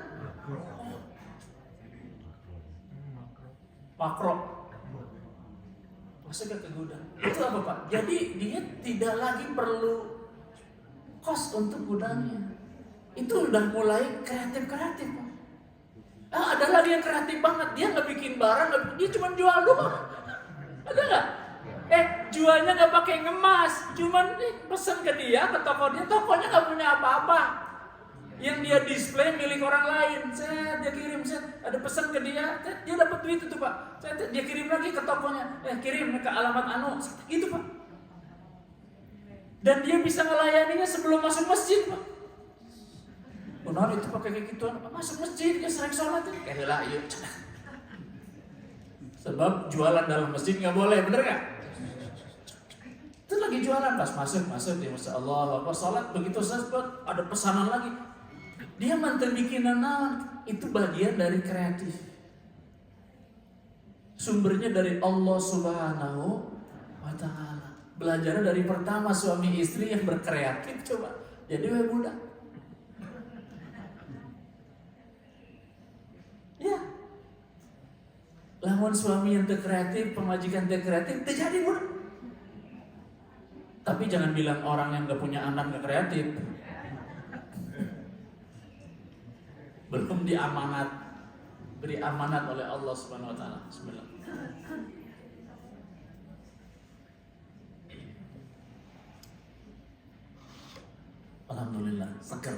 S1: Makro. Masuknya ke gudang. Itu apa, Pak? Jadi dia tidak lagi perlu kos untuk gudangnya. Itu udah mulai kreatif, Pak. Ada lagi yang kreatif banget. Dia nggak bikin barang, dia cuma jual doang. Ada nggak? Jualnya nggak pakai ngemas, cuman pesen ke dia, ke toko dia, tokonya nggak punya apa-apa. Yang dia display milik orang lain, dia kirim, ada pesan ke dia dapat duit itu, Pak. Dia kirim lagi ke tokonya, kirim ke alamat gitu, Pak. Dan dia bisa ngelayaninya sebelum masuk masjid, Pak. Benar itu pakai kayak gituan, masuk masjid dia sering sholat, kayak lah, yuk. Sebab jualan dalam masjid nggak boleh, bener nggak? Itu lagi jualan, pas masuk ya, Masya Allah, apa sholat begitu saja ada pesanan lagi. Dia mantan bikinan, itu bagian dari kreatif. Sumbernya dari Allah Subhanahu wa Ta'ala. Belajarnya dari pertama suami istri yang berkreatif, coba jadi budak. Ya, lawan suami yang kreatif, pemajikan kreatif, terjadi budak. Tapi jangan bilang orang yang gak punya anak gak kreatif. Belum beri amanat oleh Allah Subhanahu wa taala. Bismillah. Alhamdulillah, seger.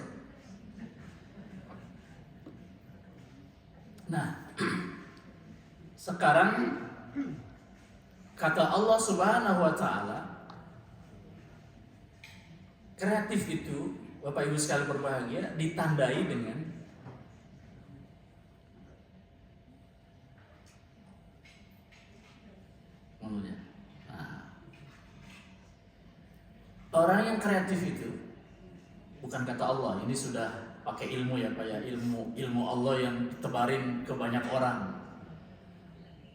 S1: Nah, sekarang kata Allah Subhanahu wa taala, kreatif itu, Bapak Ibu sekalian berbahagia, ditandai dengan orang yang kreatif itu bukan kata Allah, ini sudah pakai ilmu ya Pak ya, ilmu Allah yang ditebarin ke banyak orang.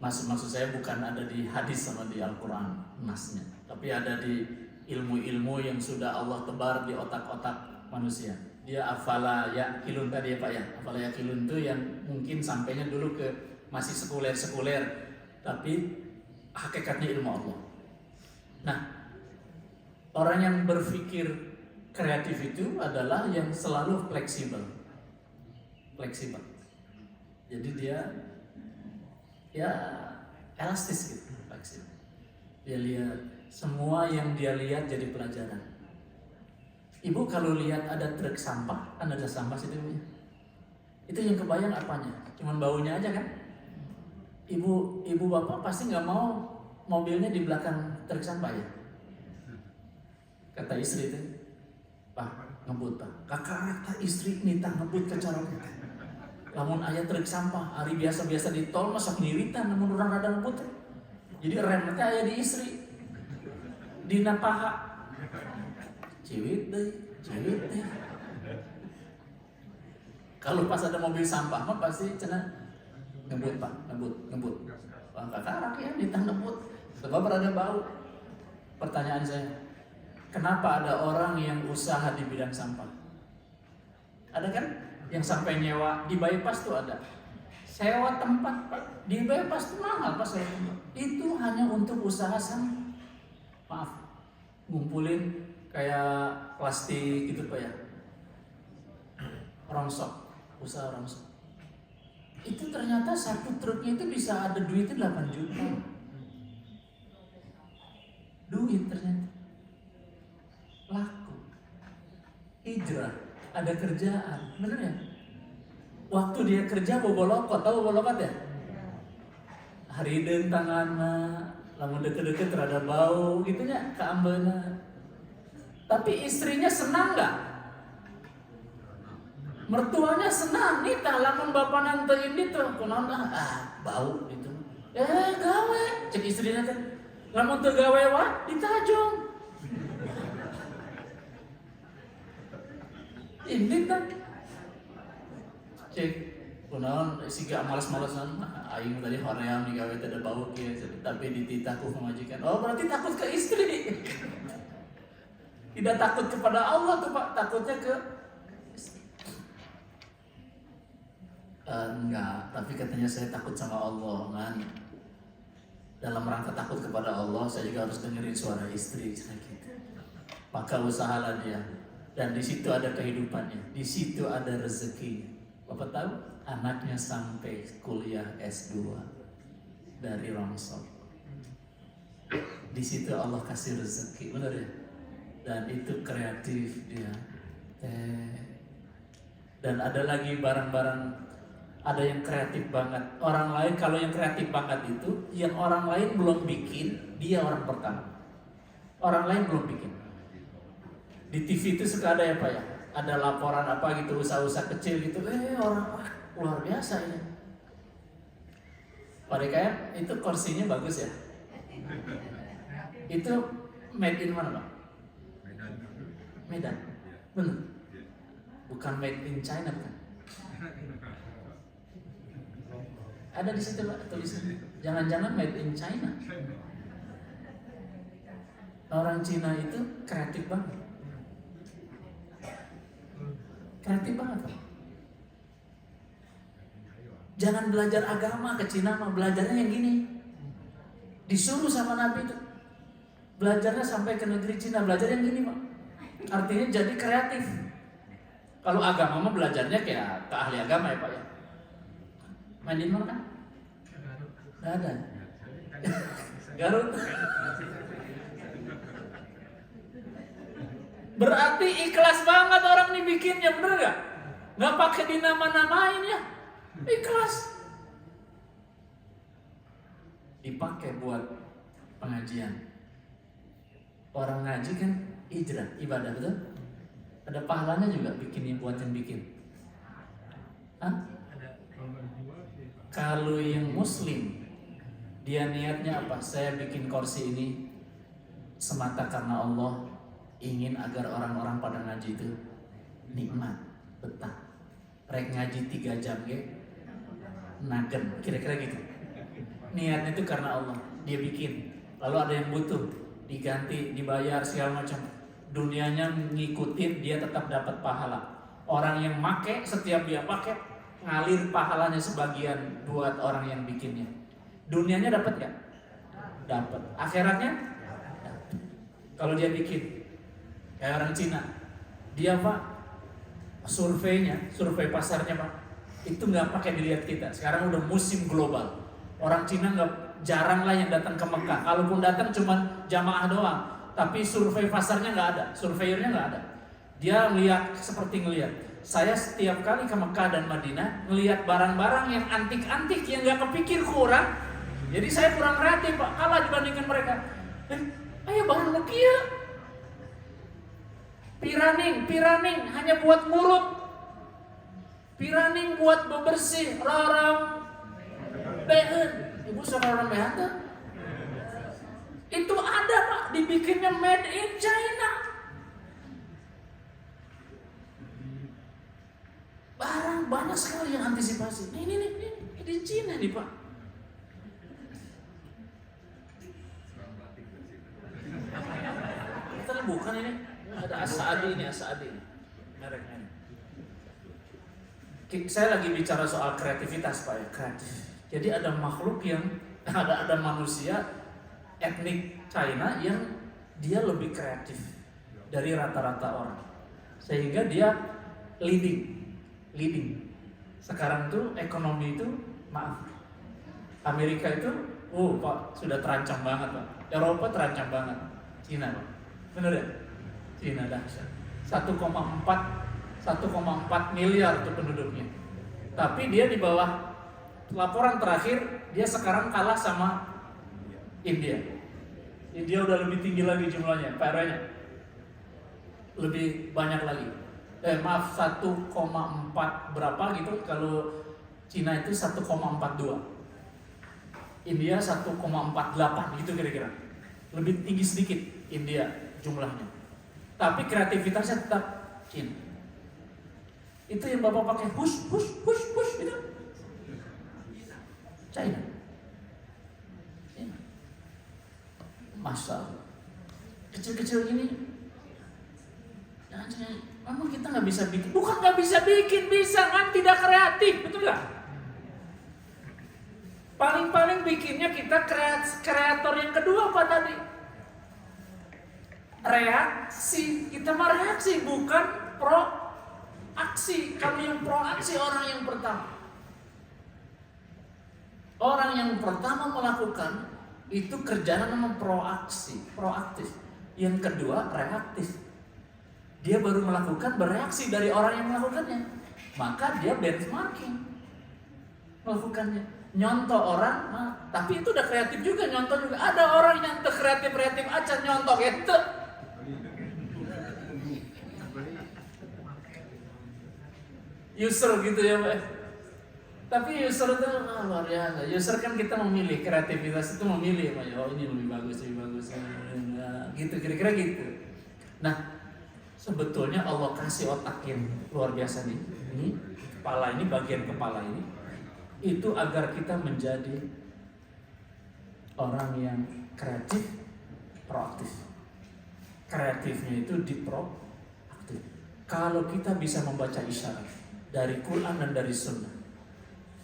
S1: Maksud saya bukan ada di hadis sama di Al-Quran nasnya, tapi ada di ilmu-ilmu yang sudah Allah tebar di otak-otak manusia. Dia afala yaqilun tadi ya Pak ya, afala yaqilun itu yang mungkin sampainya dulu ke masih sekuler, tapi hakikatnya ilmu Allah. Nah, orang yang berpikir kreatif itu adalah yang selalu fleksibel. Jadi dia ya elastis gitu, fleksibel. Dia lihat semua yang dia lihat jadi pelajaran. Ibu kalau lihat ada truk sampah, kan ada sampah situ ya. Itu yang kebayang apanya? Cuman baunya aja kan? Ibu bapak pasti nggak mau mobilnya di belakang truk sampah ya. Kata istri itu, Pak ngebut Pak. Kakak istri minta ngebut ke cara kita. Lamun ayah truk sampah, hari biasa-biasa di tol masa ngiritan, namun orang ada ngebut. Jadi remnya ayah di istri, di napaha. Ciwit deh. Kalau pas ada mobil sampah mah pasti cenah ngebut Pak, ngebut. Wah kakak ya minta ngebut. Sebab ada bau. Pertanyaan saya, kenapa ada orang yang usaha di bidang sampah? Ada kan? Yang sampai nyewa di bypass tuh ada. Sewa tempat Pak, di bypass tuh mahal Pak sewa tempat. Itu hanya untuk usaha sampah. Maaf, ngumpulin kayak plastik gitu Pak ya. Rongsok, usaha rongsok. Itu ternyata satu truknya itu bisa ada duitnya 8 juta. Duit ternyata. Laku. Hijrah, ada kerjaan, bener ya? Waktu dia kerja bobolokot, tahu bobolokot ya? Harideun tanganna, lamun deket-deket rada bau gitu nya keambeuna. Tapi istrinya senang nggak? Mertuanya senang, nih tah lamun bapak nanti ini tuh kunaon bau gitu. Gawe, cek istrinya teh. Lamun teu gawe wah ditajong. Ini kan cek kunaon siga males-malesan aing tadi hoream digawe teh ada bau kieu tapi dititah ku majikan. Oh, berarti takut ke istri. Tidak takut kepada Allah tuh Pak, takutnya ke enggak, tapi katanya saya takut sama Allah kan. Dalam rangka takut kepada Allah, saya juga harus dengerin suara istri gitu. Maka usahalah dia. Dan di situ ada kehidupannya, di situ ada rezeki. Bapak tahu, anaknya sampai kuliah S2 dari rongsok. Di situ Allah kasih rezeki, benar ya? Dan itu kreatif dia. Dan ada lagi barang-barang, ada yang kreatif banget. Orang lain kalau yang kreatif banget itu, yang orang lain belum bikin, dia orang pertama. Orang lain belum bikin. Di TV itu suka ada ya Pak ya, ada laporan apa gitu, usaha-usaha kecil gitu, orang luar biasa ini. Pada kayak itu kursinya bagus ya. Itu made in mana Pak? Medan. Benar. Bukan made in China bukan? Ada di situ Pak tulisan. Jangan-jangan made in China. Orang Cina itu kreatif banget. Kreatif banget Pak. Jangan belajar agama ke Cina mah, belajarnya yang gini. Disuruh sama Nabi itu. Belajarnya sampai ke negeri Cina, belajar yang gini Pak. Artinya jadi kreatif. Kalau agama mah belajarnya kayak ke ahli agama ya Pak ya. Main di mana? Nggak ada. Garut. Berarti ikhlas banget orang nih bikinnya, bener gak? Nggak pakai dinama-namain ya. Ikhlas. Dipakai buat pengajian. Orang ngaji kan hijrah, ibadah, betul? Ada pahalanya juga bikin buat yang bikin. Hah? Kalau yang muslim, dia niatnya apa? Saya bikin kursi ini semata karena Allah ingin agar orang-orang pada ngaji itu nikmat, betah. Rek ngaji 3 jam ya, nagen, kira-kira gitu. Niatnya itu karena Allah, dia bikin. Lalu ada yang butuh, diganti, dibayar segala macam. Dunianya ngikutin, dia tetap dapat pahala. Orang yang make, setiap dia pakai, ngalir pahalanya sebagian buat orang yang bikinnya. Dunianya dapat gak? Dapat. Akhiratnya? Dapat. Kalau dia bikin, kayak orang Cina, dia Pak, survei pasarnya Pak, itu nggak pakai dilihat kita. Sekarang udah musim global. Orang Cina jarang lah yang datang ke Mekah. Kalaupun datang cuma jamaah doang. Tapi survei pasarnya nggak ada, surveyornya nggak ada. Dia ngeliat seperti ngeliat. Saya setiap kali ke Mekah dan Madinah ngeliat barang-barang yang antik-antik yang nggak kepikir kurang. Jadi saya kurang kreatif Pak, kalah dibandingkan mereka. Ayo barang Nokia. Piraning hanya buat ngurut. Piraning buat bebersih, raram behen. Ibu saudara behan. Itu ada Pak, dibikinnya made in China. Barang banyak sekali yang antisipasi. Ini di Cina nih Pak. Kita bukan ini. Ada Asadi ini, mereknya ini. Saya lagi bicara soal kreativitas Pak ya, kreatif. Jadi ada makhluk yang ada manusia etnik China yang dia lebih kreatif dari rata-rata orang, sehingga dia leading. Sekarang tuh ekonomi itu, Amerika itu, Pak sudah terancam banget Pak. Eropa terancam banget. Cina Pak, bener ya? Cina dahsyat. 1,4 miliar tuh penduduknya. Tapi dia di bawah laporan terakhir, dia sekarang kalah sama India. India udah lebih tinggi lagi jumlahnya, PR-nya lebih banyak lagi. 1,4 berapa gitu. Kalau Cina itu 1,42, India 1,48 gitu kira-kira. Lebih tinggi sedikit India jumlahnya. Tapi kreativitasnya tetap Cina. Itu yang Bapak pakai push itu China. Masa kecil-kecil ini, memang kita nggak bisa bikin. Bukan nggak bisa bikin, bisa kan, tidak kreatif, betul nggak? Paling bikinnya kita kreator yang kedua apa tadi? Reaksi. Kita mah reaksi, bukan proaksi. Kalau yang proaksi orang yang pertama. Orang yang pertama melakukan itu kerjaan nama proaktif. Yang kedua reaktif. Dia baru melakukan, bereaksi dari orang yang melakukannya. Maka dia benchmarking melakukannya. Nyontoh orang, tapi itu udah kreatif juga, nyontoh juga. Ada orang yang kreatif aja nyontoh gitu. User gitu ya Pak. Tapi user itu luar biasa. User kan kita memilih, kreativitas itu memilih Pak. Oh ini lebih bagus. Gitu, kira-kira gitu. Nah, sebetulnya Allah kasih otak yang luar biasa nih. Ini kepala ini, bagian kepala ini, itu agar kita menjadi orang yang kreatif, proaktif. Kreatifnya itu di proaktif. Kalau kita bisa membaca isyarat dari Quran dan dari Sunnah,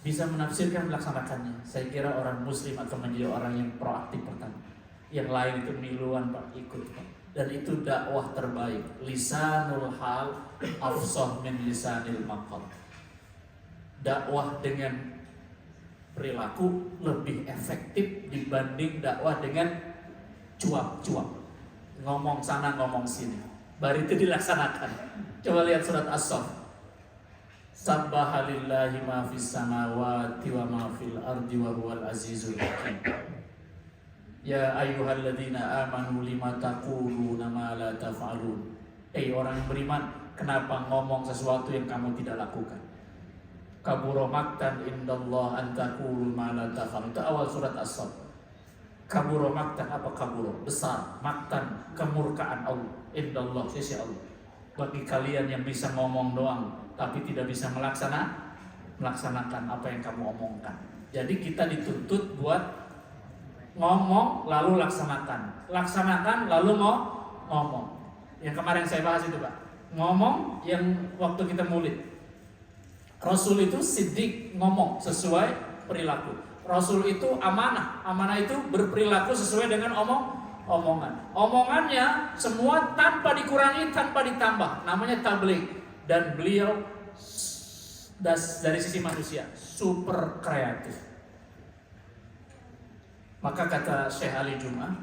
S1: bisa menafsirkan, melaksanakannya, saya kira orang Muslim akan menjadi orang yang proaktif pertama. Yang lain itu miluan Pak, ikut Pak. Dan itu dakwah terbaik. Lisanul hal afsah min lisanil maqal. Dakwah dengan perilaku lebih efektif dibanding dakwah dengan cuap-cuap. Ngomong sana ngomong sini. Baru itu dilaksanakan. Coba lihat surat As-Saff. Sabbaha lillahi ma fis samawati wa ma fil ardi wa huwal azizul hakim. Ya ayyuhalladzina amanu lima taquluna ma la taf'alun. Orang yang beriman, kenapa ngomong sesuatu yang kamu tidak lakukan? Kabura maktan indallah an taqulu ma la taf'alun. Itu awal surat As-Saff. Kabura maktan, apa kabura? Besar, maktan, kemurkaan Allah. Indallah, sisi Allah. Bagi kalian yang bisa ngomong doang tapi tidak bisa melaksanakan apa yang kamu omongkan. Jadi kita dituntut buat ngomong lalu laksanakan lalu ngomong. Yang kemarin saya bahas itu Pak, ngomong yang waktu kita maulid. Rasul itu siddiq, ngomong sesuai perilaku. Rasul itu amanah itu berperilaku sesuai dengan omongan. Omongannya semua tanpa dikurangi, tanpa ditambah. Namanya tabligh. Dan beliau dari sisi manusia super kreatif. Maka kata Syekh Ali Jum'ah,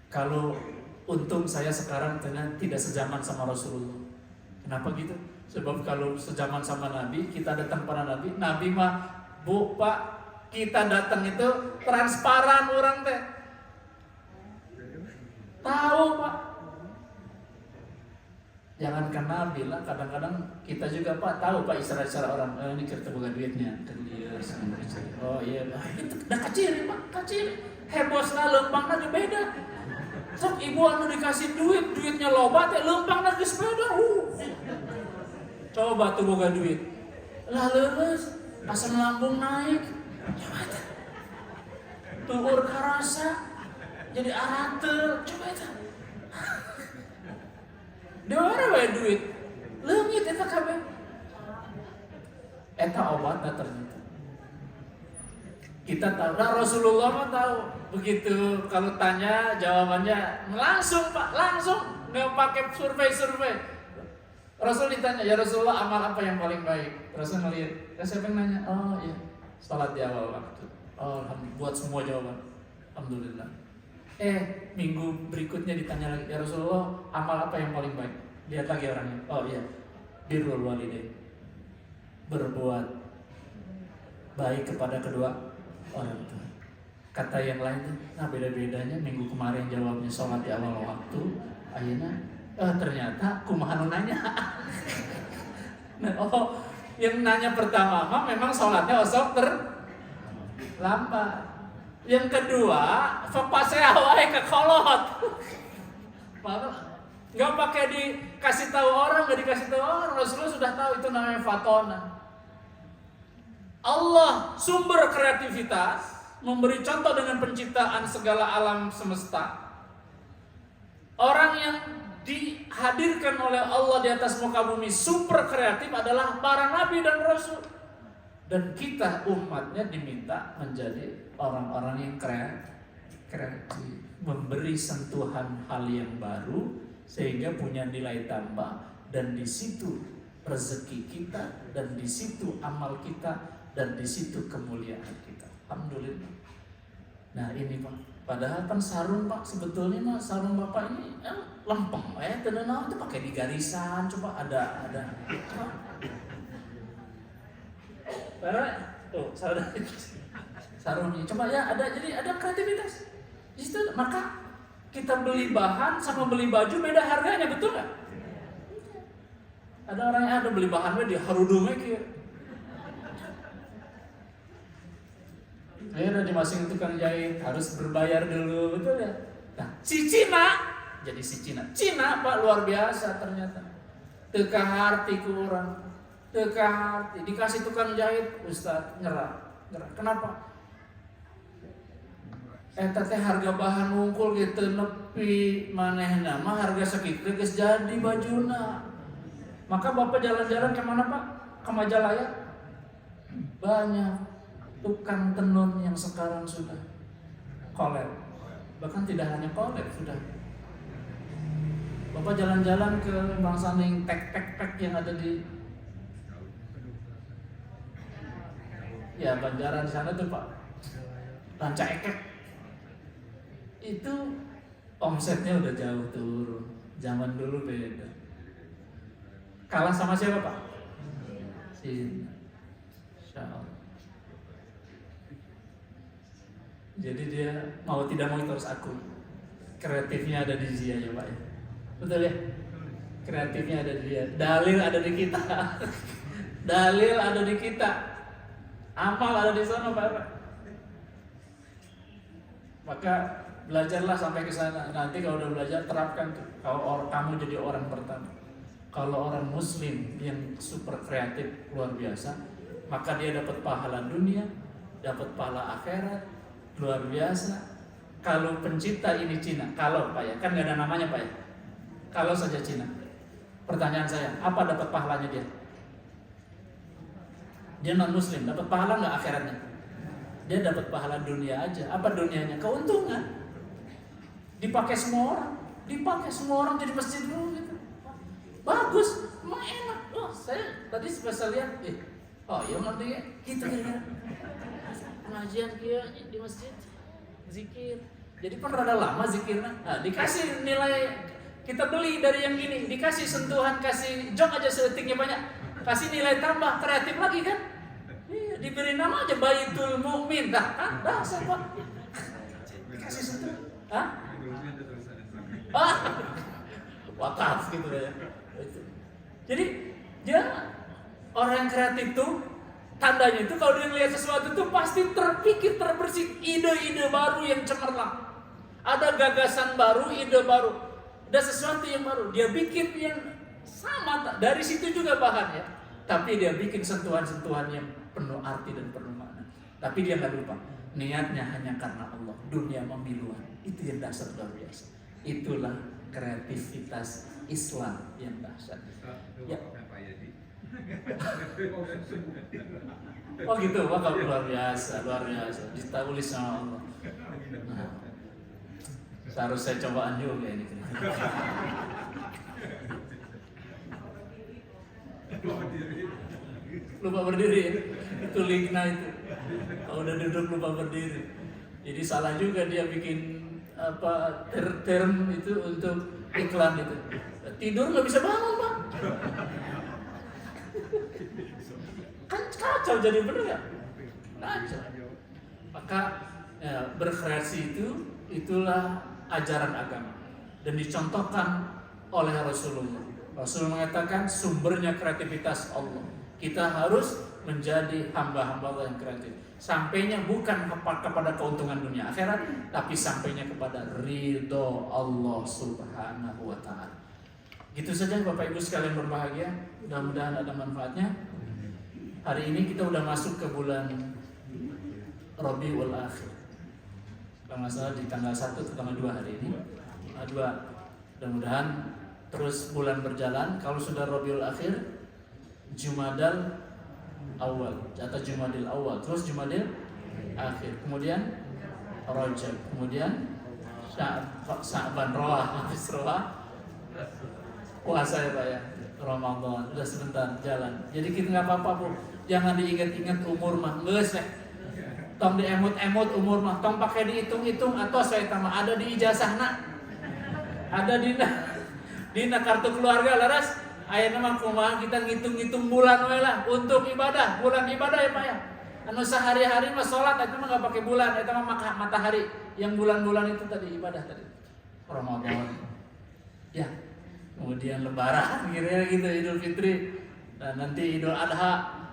S1: kalau untung saya sekarang tidak sezaman sama Rasulullah. Kenapa gitu? Sebab kalau sezaman sama Nabi, kita datang pada Nabi mah, Bu, Pak, kita datang itu transparan orang teh. Tahu Pak. Jangankan Nabi lah, kadang-kadang kita juga Pak tahu Pak isyarat-isyarat orang, ini kita bukan duitnya, kan dia sama kecil. Oh iya, itu dah kaciri Pak, kaciri. Hebosna lempangna juga beda. Sok ibu anu dikasih duitnya loba teh lempangna geus beda. Coba tuh boga duit. Lah leureus, asam lambung naik. Coba teh. Tuur karasa jadi aratel, coba teh. Dewa wae duit, leungit eta kabeh. Eta obatna ternyata. Kita tahu, nah Rasulullah mah tahu. Begitu kalau tanya jawabannya langsung Pak, langsung, nggak pakai survei. Rasul ditanya, ya Rasulullah amal apa yang paling baik? Rasul ngeliat, siapa yang nanya? Oh iya, salat di awal waktu. Oh alhamdulillah, buat semua jawaban. Alhamdulillah. Minggu berikutnya ditanya lagi, ya Rasulullah amal apa yang paling baik? Lihat lagi orangnya. Oh iya, birrul walidain, berbuat baik kepada kedua orang tua. Kata yang lain, nah beda-bedanya. Minggu kemarin jawabnya sholat di awal waktu, akhirnya ternyata kumaha nu nanya. Yang nanya pertama mah memang sholatnya osok terlambat. Yang kedua, fapasea wae ke kolot. Nggak pakai dikasih tahu orang, nggak dikasih tahu orang. Rasulullah sudah tahu itu namanya fatona. Allah sumber kreativitas memberi contoh dengan penciptaan segala alam semesta. Orang yang dihadirkan oleh Allah di atas muka bumi super kreatif adalah para nabi dan rasul. Dan kita umatnya diminta menjadi orang-orang yang kreatif, memberi sentuhan hal yang baru sehingga punya nilai tambah, dan di situ rezeki kita, dan di situ amal kita, dan di situ kemuliaan kita. Alhamdulillah. Nah ini Pak, padahal kan sarung Pak, sebetulnya mah sarung Bapak ini lempeng, tenang itu pakai di garisan, coba ada. Karena tuh sarungnya coba ya ada, jadi ada kreativitas di situ. Maka kita beli bahan sama beli baju beda harganya, betul nggak? Ada orang yang ada beli bahannya di harudungnya kia. Ada di masing tukang jahit harus berbayar dulu, betul ya? Nah si Cina jadi si Cina Pak luar biasa ternyata. Teka harti ku orang. Teka hati, dikasih tukang jahit, Ustaz nyerah. Kenapa? Eta teh harga bahan wungkul gitu nepi manehna mah harga sakitu geus jadi bajuna. Maka Bapak jalan-jalan ke mana Pak? Ke Majalaya. Banyak tukang tenun yang sekarang sudah kolab. Bahkan tidak hanya kolek, sudah. Bapak jalan-jalan ke Bang Saning, tek yang ada di ya Banjaran di sana tuh Pak, Ranca Ekek, itu omsetnya udah jauh turun. Zaman dulu beda. Kalah sama siapa Pak? Cina. Insyaallah. Jadi dia mau tidak mau itu harus aku. Kreatifnya ada di dia ya Pak ya. Betul ya? Kreatifnya ada di dia. Dalil ada di kita. Dalil ada di kita. Amal ada di sana Pak. Maka belajarlah sampai ke sana. Nanti kalau udah belajar terapkan tuh. Kalau kamu jadi orang pertama. Kalau orang muslim yang super kreatif luar biasa, maka dia dapat pahala dunia, dapat pahala akhirat luar biasa. Kalau pencipta ini Cina, kalau Pak ya, kan nggak ada namanya Pak ya. Kalau saja Cina, pertanyaan saya, apa dapat pahalanya dia? Dia non muslim, dapat pahala nggak akhiratnya? Dia dapat pahala dunia aja. Apa dunianya? Keuntungan. Dipakai semua orang jadi masjid dulu gitu. Bagus, emang enak. Oh, saya tadi spesial lihat, oh iya nanti ya, gitu ya. Pengajian kia di masjid, zikir. Jadi kan rada lama zikirnya. Nah, dikasih nilai, kita beli dari yang gini, dikasih sentuhan, kasih jok aja sedetiknya banyak, kasih nilai tambah, kreatif lagi kan? Iya, diberi nama aja Baitul Mu'min, dah siapa? Kasih sentuhan, wakaf gitu ya. Jadi dia orang yang kreatif tuh tandanya itu kalau dia lihat sesuatu tuh pasti terpikir, terbersih, ide-ide baru yang cemerlang. Ada gagasan baru, ide baru, ada sesuatu yang baru. Dia bikin yang sama dari situ juga bahannya, tapi dia bikin sentuhan-sentuhan yang penuh arti dan penuh makna. Tapi dia nggak lupa niatnya hanya karena Allah. Dunia memiluan, itu yang dasar luar biasa. Itulah kreativitas Islam yang dahsyat. Ya. Oh gitu, wakaf luar biasa. Ditulis sama Allah. Nah, seharusnya saya cobaan juga ini. Lupa berdiri, itu ligna itu. Kalau udah duduk lupa berdiri. Jadi salah juga dia bikin term itu untuk iklan itu. Tidur nggak bisa bangun Pak. Kan kacau jadi bener ya? Kacau. Maka ya, berkreasi itulah ajaran agama dan dicontohkan oleh Rasulullah. Rasul mengatakan sumbernya kreativitas Allah. Kita harus menjadi hamba-hamba Allah yang kreatif. Sampainya bukan kepada keuntungan dunia akhirat, tapi sampainya kepada ridho Allah Subhanahu wa ta'ala. Gitu saja Bapak Ibu sekalian berbahagia. Mudah-mudahan ada manfaatnya. Hari ini kita udah masuk ke bulan Rabiul Akhir. Kalau nggak salah di tanggal 1 ke tanggal 2 hari ini. 2. Mudah-mudahan terus bulan berjalan. Kalau sudah Rabiul Akhir, Jumadal Awal atau Jumadil Awal, terus Jumadil Akhir, kemudian Rajab, kemudian Sya'ban, Roah, habis Roah puasa ya Pak ya, Ramadan, udah sebentar jalan. Jadi kita nggak apa-apa Bu, jangan diingat-ingat umur mah, nggak tong diemut-emut umur mah, tong pakai dihitung-hitung atau saya tambah ada di ijazah nak, ada di kartu keluarga laras. Ayat nama kumaha kita ngitung-ngitung bulan we lah untuk ibadah, bulan ibadah ya Pak ya. Anu sehari-hari mah salat itu mah enggak pakai bulan, itu mah matahari. Yang bulan-bulan itu tadi ibadah tadi. Ramadan. Ya. Kemudian lebaran kira-kira gitu, Idul Fitri dan nanti Idul Adha.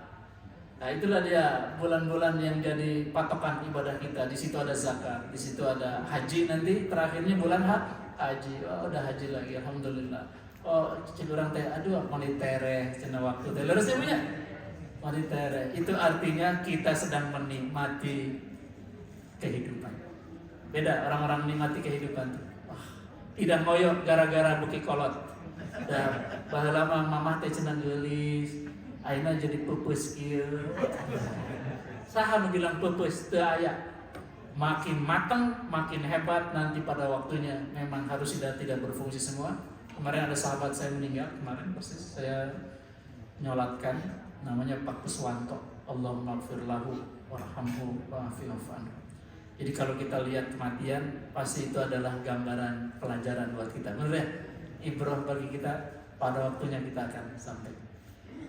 S1: Nah, itulah dia bulan-bulan yang jadi patokan ibadah kita. Di situ ada zakat, di situ ada haji, nanti terakhirnya bulan haji. Oh, udah haji lagi, alhamdulillah. Oh, cedurang teh, aduh, monitere, cina waktu teh, lerusnya punya monitere. Itu artinya kita sedang menikmati kehidupan. Beda orang-orang menikmati kehidupan tuh. Tidak ngoyok gara-gara buki kolot. Dan baheula mah mamah teh cenah geulis, ayeuna jadi peupeus kieu. Saha nu bilang peupeus teu aya? makin matang, makin hebat nanti pada waktunya. Memang harus tidak berfungsi semua. Kemarin ada sahabat saya meninggal, kemarin persis saya nyolatkan, namanya Pak Kuswanto. Allahumma gfir lahu warhamhu wa'afi'fu anhu. Jadi kalau kita lihat kematian, pasti itu adalah gambaran pelajaran buat kita. Benar ya? Ibrah bagi kita, pada waktunya kita akan sampai.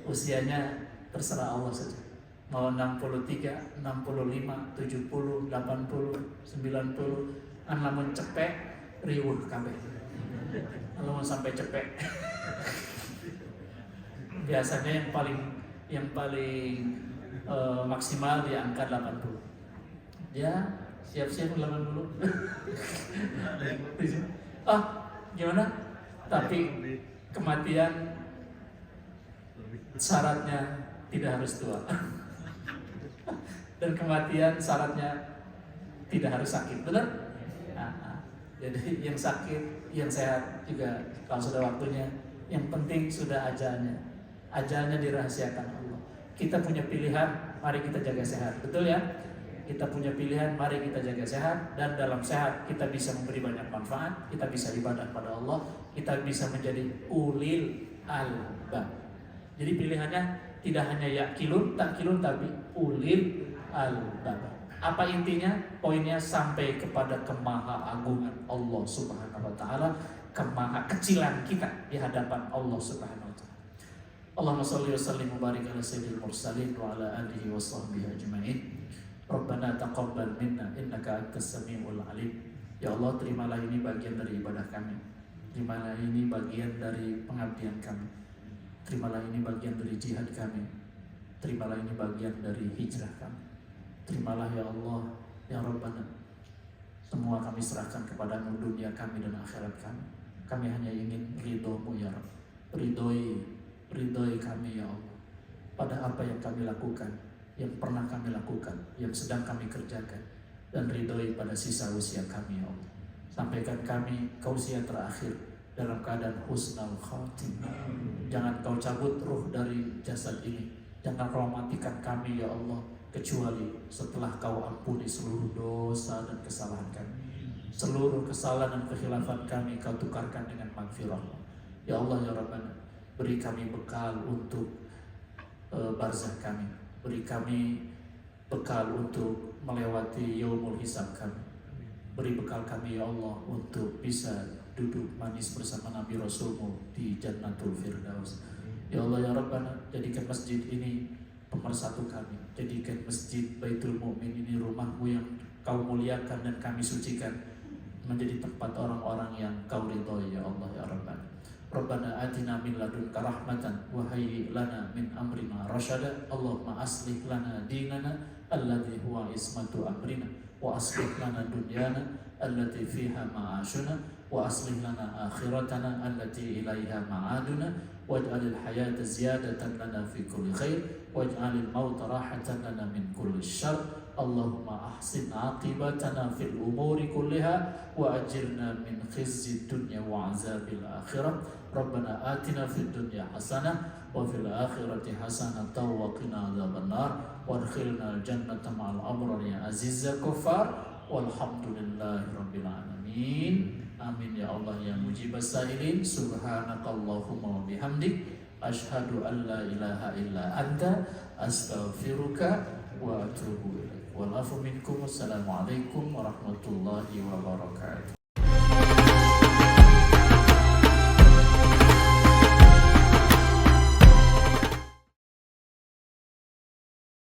S1: Usianya terserah Allah saja. Mau 63, 65, 70, 80, 90, an lamun cepek riuh kabeh. Lamun sampai cepek. Biasanya yang paling maksimal di angka 80. Ya, siap-siap 80. Gimana? Tapi kematian syaratnya tidak harus tua. Dan kematian syaratnya tidak harus sakit, benar? Jadi yang sakit, yang sehat juga kalau sudah waktunya. Yang penting sudah ajalnya. Ajalnya dirahasiakan Allah. Kita punya pilihan, mari kita jaga sehat, betul ya? Kita punya pilihan, mari kita jaga sehat. Dan dalam sehat kita bisa memberi banyak manfaat. Kita bisa ibadah pada Allah. Kita bisa menjadi ulil albab. Jadi pilihannya tidak hanya yakilun, takilun, tapi ulil albab. Apa intinya? Poinnya sampai kepada kemaha-agungan Allah Subhanahu wa taala, kemaha-kecilan kita di hadapan Allah Subhanahu wa taala. Allahumma shalli wa sallim wa barik ala sayyidil mursalin wa ala alihi wa sahbihi ajma'in. Rabbana taqabbal minna innaka antas samiul alim. Ya Allah, terimalah ini bagian dari ibadah kami. Terimalah ini bagian dari pengabdian kami. Terimalah ini bagian dari jihad kami. Terimalah ini bagian dari hijrah kami. Terimalah ya Allah, ya Rabbana. Semua kami serahkan kepadamu, dunia kami dan akhirat kami. Kami hanya ingin ridho-Mu ya Rabb. Ridhoi kami ya Allah pada apa yang kami lakukan, yang pernah kami lakukan, yang sedang kami kerjakan. Dan ridhoi pada sisa usia kami ya Allah. Sampaikan kami ke usia terakhir dalam keadaan husnul khatimah. Jangan Kau cabut ruh dari jasad ini. Jangan Kau matikan kami ya Allah, kecuali setelah Kau ampuni seluruh dosa dan kesalahan kami. Seluruh kesalahan dan kekhilafan kami Kau tukarkan dengan maghfirah. Ya Allah ya Rabbana, beri kami bekal untuk barzah kami. Beri kami bekal untuk melewati yaumul hisab kami. Beri bekal kami ya Allah untuk bisa duduk manis bersama Nabi Rasulmu di Jannatul Firdaus. Ya Allah ya Rabbana, jadikan masjid ini pemersatu kami. Jadikan masjid Baitul Mu'min ini rumah-Mu yang Kau muliakan dan kami sucikan, menjadi tempat orang-orang yang Kau ridhoi ya Allah ya Rabbana. Rabbana atina min ladunka rahmatan wa hayyi lana min amrina rasyada. Allahumma aslih lana dinana alladhi huwa ismatu amrina, wa aslih lana dunyana allati fiha ma'ashuna, wa aslih lana akhiratana allati ilaiha ma'aduna, waj'alil hayata ziyadatan lana fi kulli khair, waj'alil mauta rahatan lana min kulli syarr. Allahumma ahsin aqibatana fil umuri kulliha wa ajirna min khizyi dunya wa azabil akhirah. Rabbana atina fid dunya hasanah wa fil akhirati hasanah wa qina adzabannar wadkhilna jannata ma'al abrar ya aziz ya ghaffar. Walhamdulillahi rabbil alamin. Amin ya Allah ya mujibas sa'ilin. Subhanakallahumma wa bihamdik asyhadu an la ilaha illa anta astaghfiruka wa atubu ilaik. Wal afu minkum. Wassalamualaikum warahmatullahi wabarakatuh.